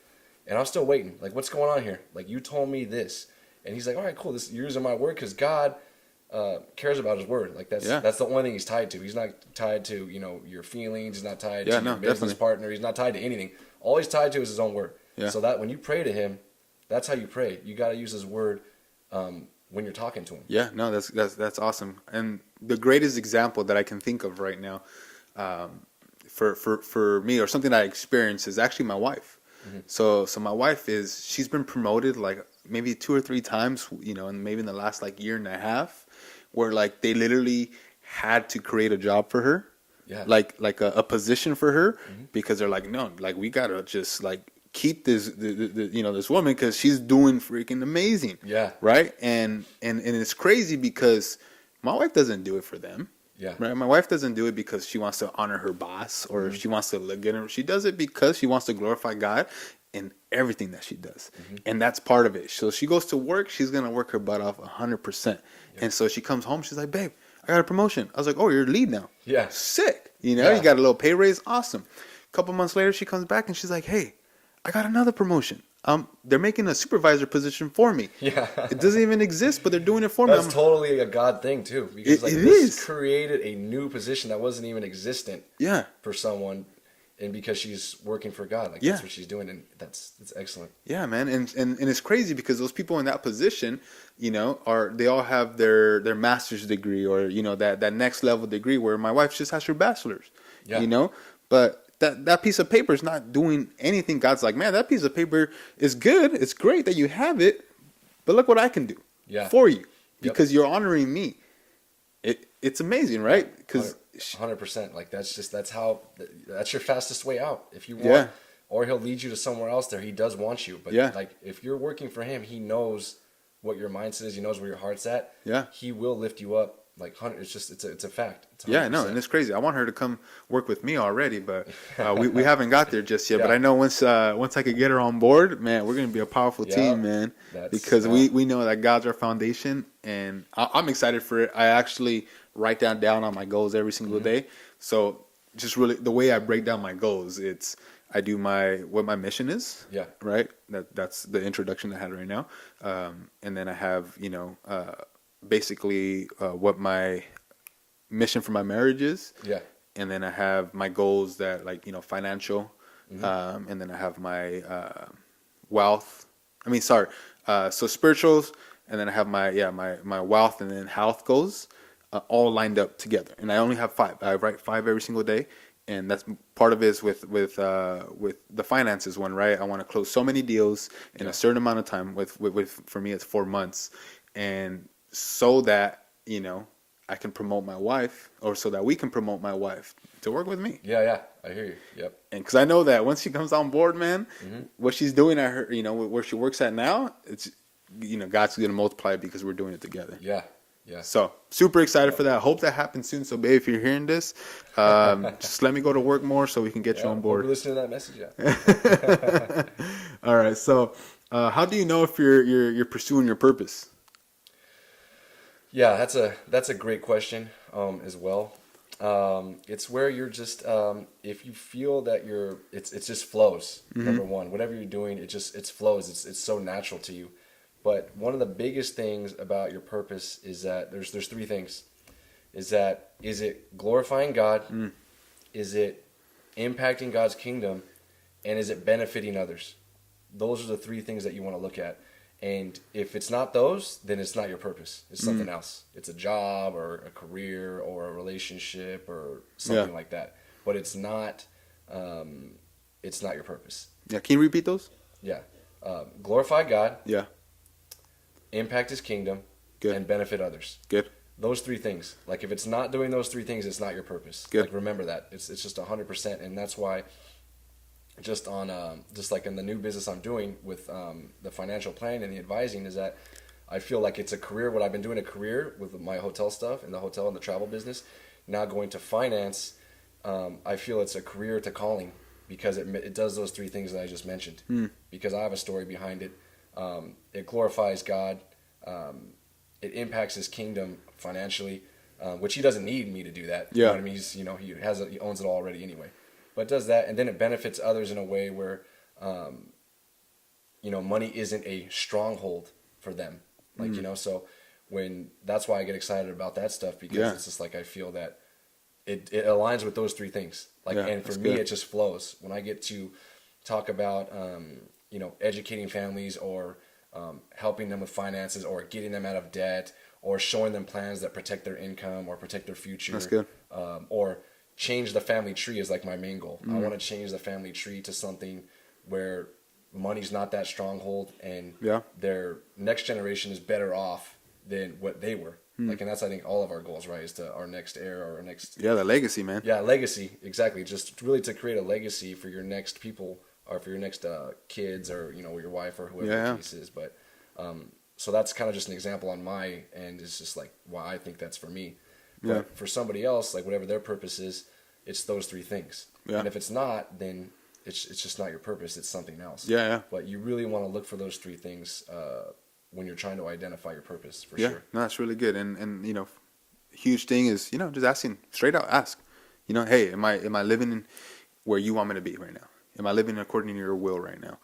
and I'm still waiting. Like, what's going on here? Like you told me this, and He's like, all right, cool. You're using my word, because God cares about His word. Like that's the only thing He's tied to. He's not tied to, you know, your feelings. He's not tied to your business partner. He's not tied to anything. All He's tied to is His own word. Yeah. So that when you pray to Him, that's how you pray. You got to use His word when you're talking to Him. Yeah, no, that's awesome. And the greatest example that I can think of right now, for me, or something I experienced, is actually my wife. Mm-hmm. So my wife she's been promoted like maybe 2 or 3 times, you know, and maybe in the last like year and a half, where like they literally had to create a job for her. Yeah. like a position for her, because they're like, no, like we gotta just like keep this woman because she's doing freaking amazing. Yeah. Right. And it's crazy because my wife doesn't do it for them. Yeah. Right. My wife doesn't do it because she wants to honor her boss or she wants to look at her. She does it because she wants to glorify God in everything that she does. And that's part of it. So she goes to work, she's going to work her butt off 100%. And so she comes home, she's like, babe, I got a promotion. I was like, oh, you're a lead now. Yeah. Sick. You Yeah. got a little pay raise. Awesome. A couple months later, she comes back and she's like, hey, I got another promotion. They're making a supervisor position for me. Yeah. It doesn't even exist, but they're doing it for me. That's totally a God thing too, because like It this is. created a new position that wasn't even existent Yeah. for someone, and because she's working for God, like Yeah. that's what she's doing, and that's excellent. Yeah, man, and it's crazy because those people in that position, they all have their master's degree or that next level degree, where my wife just has her bachelor's. Yeah. But that piece of paper is not doing anything. God's like, man, that piece of paper is good. It's great that you have it, but look what I can do for you because you're honoring me. It's amazing, right? Because 100%. Like that's your fastest way out. If you want, or he'll lead you to somewhere else there. He does want you, but like if you're working for him, he knows what your mindset is. He knows where your heart's at. Yeah, he will lift you up. Like it's a fact. It's yeah, no, and it's crazy. I want her to come work with me already, but we haven't got there just yet. But I know once I could get her on board, man, we're gonna be a powerful team, man. Because we know that God's our foundation, and I'm excited for it. I actually write down on my goals every single day. So just really the way I break down my goals, I do what my mission is. Yeah. Right. That's the introduction I had right now, and then I have basically what my mission for my marriage is. Yeah. And then I have my goals that financial, and then I have my wealth. So spirituals, and then I have my wealth and then health goals all lined up together. And I only have 5. I write 5 every single day. And that's part of it is with the finances one, right? I want to close so many deals in a certain amount of time. With for me, it's 4 months, and so that I can promote my wife, or so that we can promote my wife to work with me. Yeah, I hear you. Yep. And because I know that once she comes on board, man, what she's doing at her, where she works at now, it's God's gonna multiply it because we're doing it together. Yeah. Yeah. So super excited for that. Hope that happens soon. So, babe, if you're hearing this, just let me go to work more so we can get you on board. Listen to that message. Yeah. All right. So, how do you know if you're pursuing your purpose? Yeah, that's a great question as well. It's where you're just if you feel that it just flows. Number one, whatever you're doing, it flows. It's so natural to you. But one of the biggest things about your purpose is that there's 3 things. Is it glorifying God? Is it impacting God's kingdom? And is it benefiting others? Those are the 3 things that you want to look at. And if it's not those, then it's not your purpose. It's something else. It's a job or a career or a relationship or something like that. But it's not your purpose. Yeah. Can you repeat those? Yeah. Glorify God. Yeah. Impact his kingdom. Good. And benefit others. Good. Those 3 things. Like if it's not doing those 3 things, it's not your purpose. Good. Like remember that. It's just 100%, and that's why just like in the new business I'm doing with the financial planning and the advising is that I feel like it's a career. What I've been doing a career with my hotel stuff and the hotel and the travel business. Now going to finance, I feel it's a career to calling because it does those 3 things that I just mentioned. Because I have a story behind it. It glorifies God. It impacts his kingdom financially, which he doesn't need me to do that. You know what I mean? He owns it already anyway. But it does that, and then it benefits others in a way where, money isn't a stronghold for them. Like, so that's why I get excited about that stuff because it's just like I feel that it aligns with those 3 things. Like, and for me, it just flows. When I get to talk about, educating families or helping them with finances or getting them out of debt or showing them plans that protect their income or protect their future. That's good. Or change the family tree is like my main goal. I want to change the family tree to something where money's not that stronghold and their next generation is better off than what they were. Like, and that's, I think, all of our goals, right? Is to our next era or our next, Yeah, the legacy, man. yeah, legacy. Exactly. Just really to create a legacy for your next people or for your next kids or, your wife or whoever Yeah. the case is. But, so that's kind of just an example on my end. It's just like why I think that's for me. But Yeah. for somebody else, like whatever their purpose is, it's those three things. Yeah. And if it's not, then it's just not your purpose. It's something else. Yeah, yeah. But you really want to look for those three things when you're trying to identify your purpose, for Yeah, sure. no, that's really good. And huge thing is, just asking straight out, ask, hey, am I living in where you want me to be right now? Am I living according to your will right now?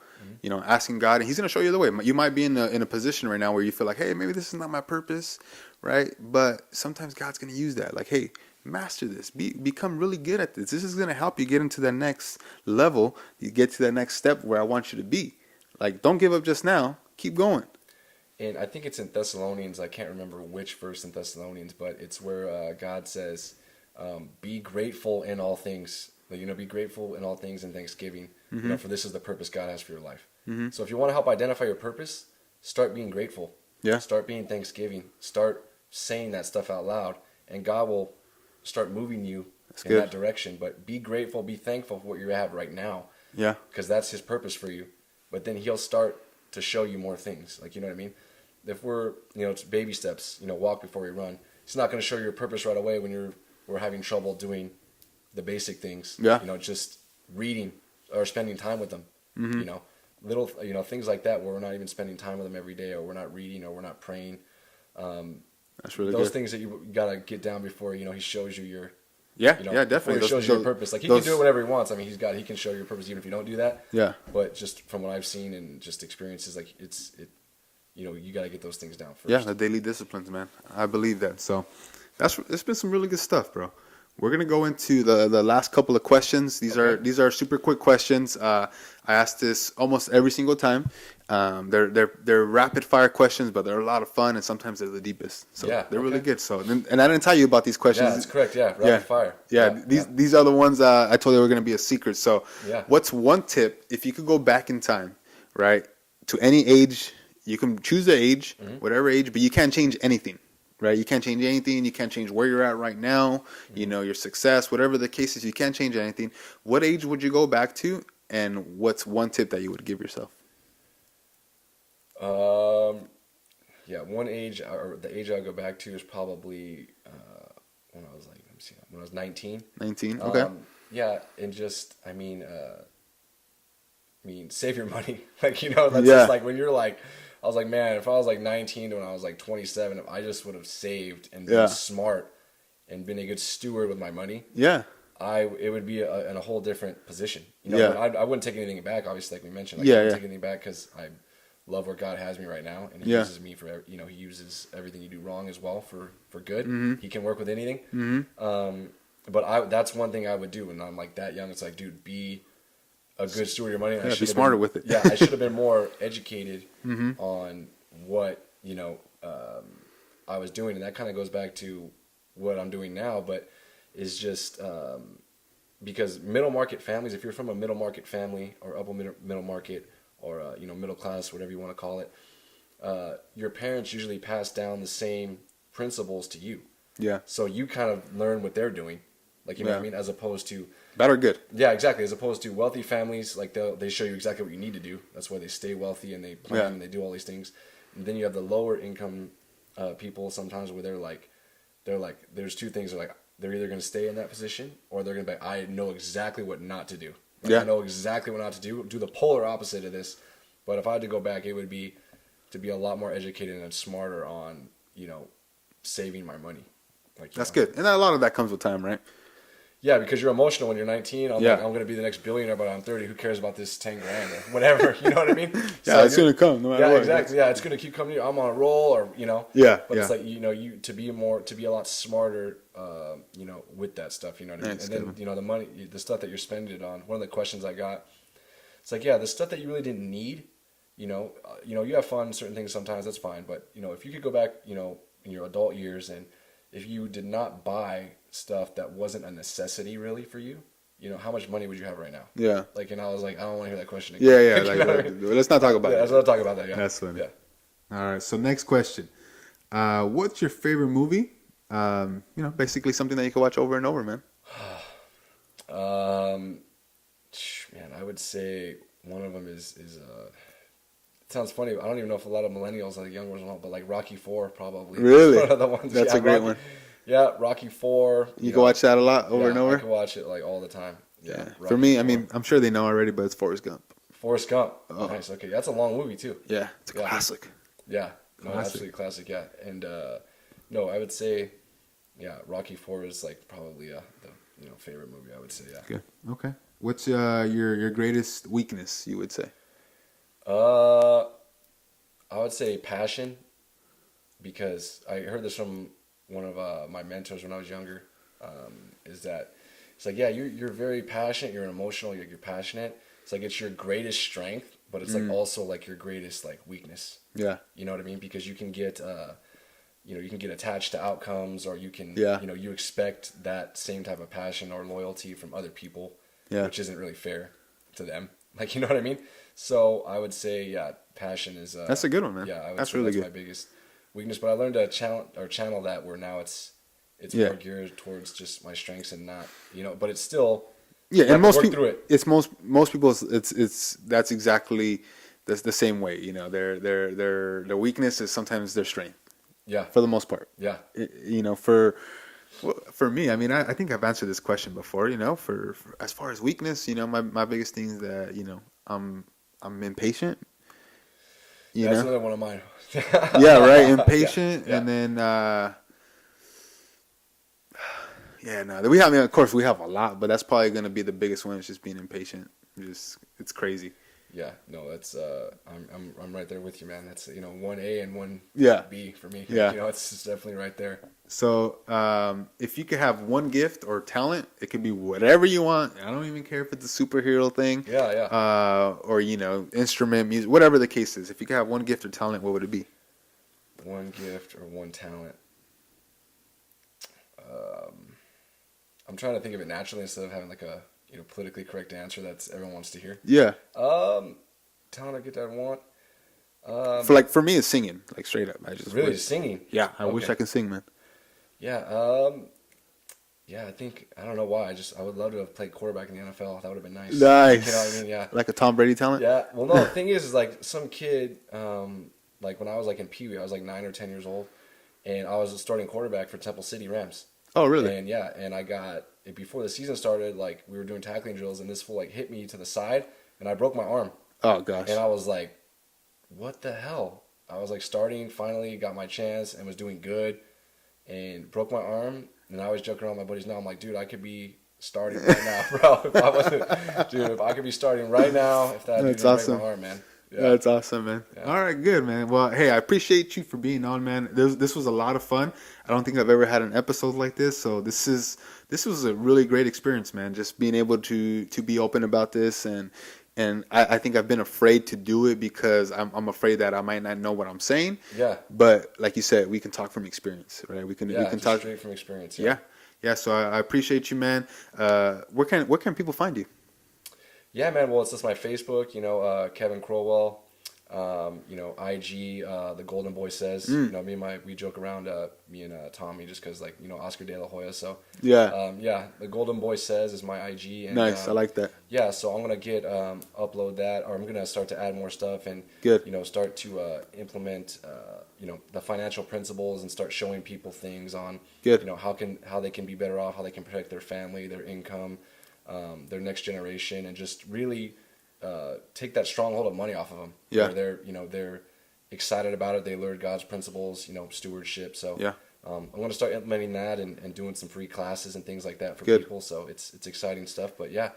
Asking God, and He's going to show you the way. You might be in a position right now where you feel like, hey, maybe this is not my purpose, right? But sometimes God's going to use that. Like, hey, master this. Become really good at this. This is going to help you get into that next level. You get to that next step where I want you to be. Like, don't give up just now. Keep going. And I think it's in Thessalonians. I can't remember which verse in Thessalonians, but it's where God says, "Be grateful in all things." Be grateful in all things in thanksgiving. For this is the purpose God has for your life. So if you want to help identify your purpose, start being grateful. Yeah. Start being thanksgiving. Start saying that stuff out loud, and God will start moving you in that direction. But be grateful, be thankful for what you have right now. Yeah. Because that's His purpose for you. But then He'll start to show you more things. Like, you know what I mean? If we're, it's baby steps, walk before we run. He's not going to show you your purpose right away when we're having trouble doing the basic things. Yeah. Just reading or spending time with them. Little, things like that where we're not even spending time with them every day, or we're not reading, or we're not praying. That's really Those good. things that you got to get down before, He shows you your, Yeah, before definitely. He shows you your purpose. Like, He can do it whenever He wants. I mean, He can show you your purpose even if you don't do that. Yeah. But just from what I've seen and just experiences, like you got to get those things down first. Yeah, the daily disciplines, man. I believe that. So it's been some really good stuff, bro. We're gonna go into the last couple of questions. These are super quick questions. I ask this almost every single time. They're rapid fire questions, but they're a lot of fun, and sometimes they're the deepest. So they're really good. So and I didn't tell you about these questions. Yeah, that's correct. Yeah, rapid fire. Yeah, these are the ones I told you were gonna be a secret. So what's one tip if you could go back in time, right, to any age? You can choose the age, whatever age, but you can't change anything. Right, you can't change anything. You can't change where you're at right now. Your success, whatever the case is, you can't change anything. What age would you go back to, and what's one tip that you would give yourself? One age, or the age I'll go back to is probably when I was when I was 19. 19. Okay. And just save your money. That's just like when you're like. I was like, man, if I was like 19 to when I was like 27, I just would have saved and been smart and been a good steward with my money. Yeah. It would be in a whole different position. I wouldn't take anything back, obviously, like we mentioned. I wouldn't take anything back because I love where God has me right now. And He uses me for, He uses everything you do wrong as well for good. Mm-hmm. He can work with anything. Mm-hmm. But that's one thing I would do when I'm like that young. It's like, dude, be a good steward of your money. Be smarter with it. I should have been more educated on what I was doing, and that kind of goes back to what I'm doing now. But is just because middle market families, if you're from a middle market family or upper middle market or middle class, whatever you want to call it, your parents usually pass down the same principles to you. Yeah. So you kind of learn what they're doing, like know what I mean, as opposed to. Bad or good? Yeah, exactly. As opposed to wealthy families, like they show you exactly what you need to do. That's why they stay wealthy and they plan and they do all these things. And then you have the lower income people sometimes where they're like, there's two things. They're either going to stay in that position or they're going to be like, I know exactly what not to do. I know exactly what not to do. Do the polar opposite of this. But if I had to go back, it would be to be a lot more educated and smarter on, saving my money. That's good. And a lot of that comes with time, right? Yeah, because you're emotional when you're 19. I'm like, I'm going to be the next billionaire, but I'm 30. Who cares about this 10 grand or whatever? You know what I mean? So it's going to come no matter what. Yeah, exactly. Yeah, it's going to keep coming. I'm on a roll, or Yeah. But it's like you to be a lot smarter, with that stuff. You know what I mean? And then the money, the stuff that you're spending it on. One of the questions I got, it's like, the stuff that you really didn't need. You have fun certain things sometimes. That's fine. But if you could go back, in your adult years, and if you did not buy stuff that wasn't a necessity really for you, how much money would you have right now? Yeah. And I was like, I don't want to hear that question again. Yeah. Let's not talk about that. Let's not talk about that. Yeah. That's funny. Yeah. All right. So next question. What's your favorite movie? Basically something that you can watch over and over, man. Um, Man, I would say one of them is it sounds funny. I don't even know if a lot of millennials, like young ones, know, but like Rocky Four probably. Is Really? one of the ones. That's Yeah, a great Rocky, one. yeah, Rocky Four. You can watch that a lot over and Yeah, I over. can watch it like all the time. Yeah, Yeah. For Rocky me, I Four. mean, I'm sure they know already, but it's Forrest Gump. Forrest Gump. Oh. Nice. Okay, that's a long movie too. Yeah, it's a Yeah. classic. Yeah, no, Classic. absolutely classic. Yeah, and no, I would say, yeah, Rocky Four is like probably the favorite movie. I would say, yeah. Good. Okay. What's your greatest weakness? You would say. Uh, I would say passion, because I heard this from one of my mentors when I was younger. Is that it's like, yeah, you're very passionate. You're emotional. You're passionate. It's like it's your greatest strength, but it's like also like your greatest like weakness. Yeah. You know what I mean? Because you can get you can get attached to outcomes, or you can Yeah. you expect that same type of passion or loyalty from other people, Yeah. which isn't really fair to them. Like, you know what I mean? So I would say, yeah, passion is That's a good one, man. yeah, I would That's say really that's good. my biggest weakness. But I learned to channel that, where now it's Yeah. more geared towards just my strengths and not, but it's still, Yeah, you have and to most work people, through it. it's most people's. It's that's exactly the same way. Their weakness is sometimes their strength Yeah, for the most part. yeah, For me, I mean, I think I've answered this question before. For as far as weakness, my biggest thing is that I'm impatient. that's another one of mine. Yeah, right, impatient, Yeah, and then yeah, no, we have. I mean, of course, we have a lot, but that's probably gonna be the biggest one. Is just being impatient. It's crazy. yeah. No, that's I'm right there with you, man. That's one A and one Yeah. B for me. Yeah. It's definitely right there. So, if you could have one gift or talent, it could be whatever you want. I don't even care if it's a superhero thing, Yeah, yeah. or instrument, music, whatever the case is. If you could have one gift or talent, what would it be? One gift or one talent. I'm trying to think of it naturally instead of having like a politically correct answer that's everyone wants to hear. Yeah, Talent I get that I want. for me, it's singing, like straight up. I just Really, wish, singing. yeah, I wish Okay. I could sing, man. Yeah. Yeah. I don't know why. I would love to have played quarterback in the NFL. That would have been nice. Nice. You know what I mean? Yeah. Like a Tom Brady talent. Yeah. Well, no. The thing is like some kid. Like when I was like in Pee Wee, I was like 9 or 10 years old, and I was a starting quarterback for Temple City Rams. Oh, really? And yeah, and I got before the season started, like we were doing tackling drills, and this fool like hit me to the side, and I broke my arm, Oh gosh. and I was like, "What the hell?" I was like starting, finally got my chance, and was doing good, and broke my arm, and I was joking around with my buddies. Now I'm like, dude, I could be starting right now, bro. If I could be starting right now, if that dude That's didn't awesome. break my arm, man. Yeah. That's awesome, man. Yeah. All right, good, man. Well, hey, I appreciate you for being on, man. This was a lot of fun. I don't think I've ever had an episode like this, so this was a really great experience, man. Just being able to be open about this, and I think I've been afraid to do it because I'm afraid that I might not know what I'm saying. Yeah. But like you said, we can talk from experience, right? We can Just talk straight from experience. Yeah, yeah. So I appreciate you, man. Where can people find you? Yeah, man. Well, it's just my Facebook, Kevin Crowell, IG, the Golden Boy Says. We joke around, me and Tommy, just because, Oscar De La Hoya. So, Yeah, the Golden Boy Says is my IG. And, nice. I like that. Yeah, so I'm going to upload that, or I'm going to start to add more stuff and, Good. Start to implement, the financial principles and start showing people things on, Good. how they can be better off, how they can protect their family, their income, their next generation, and just really take that stronghold of money off of them. Yeah. Where they're excited about it. They learn God's principles, stewardship. So Yeah. I'm going to start implementing that and doing some free classes and things like that for Good. people. So it's exciting stuff. But yeah,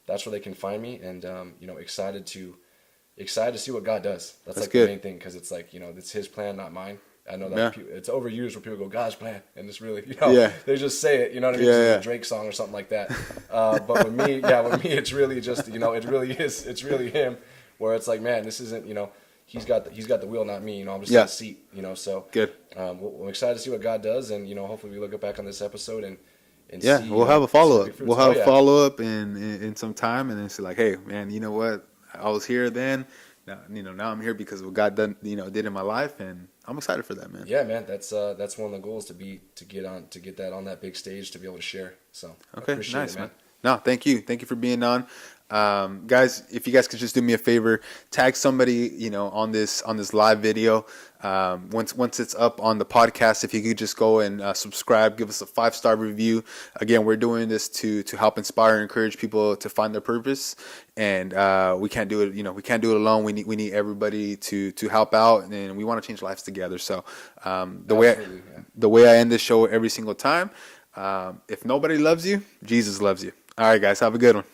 that's where they can find me, and excited to see what God does. That's like good. the main thing, because it's like it's His plan, not mine. I know that Yeah. it's overused where people go, God's plan, and it's really, Yeah. they just say it, you know what I mean? Yeah, It's yeah. like a Drake song or something like that. But with me, it's really just, it's really Him, where it's like, man, this isn't, He's got the wheel, not me. I'm just in Yeah. the seat, So Good. I'm excited to see what God does, and hopefully we look back on this episode and Yeah, see, we'll have a follow see up. the We'll fruits. have Oh, a yeah. follow up in some time, and then say like, hey, man, you know what? I was here then. Now I'm here because of what God did in my life, and I'm excited for that, man. Yeah, man, that's one of the goals to get that on that big stage to be able to share. So I Okay, appreciate nice, it, man. man. No, thank you for being on, guys. If you guys could just do me a favor, tag somebody, on this live video. Once it's up on the podcast, if you could just go and subscribe, give us a 5-star review. Again, we're doing this to help inspire and encourage people to find their purpose, and we can't do it. We can't do it alone. We need everybody to help out, and we want to change lives together. So Absolutely, yeah. the way I end this show every single time. If nobody loves you, Jesus loves you. All right, guys, have a good one.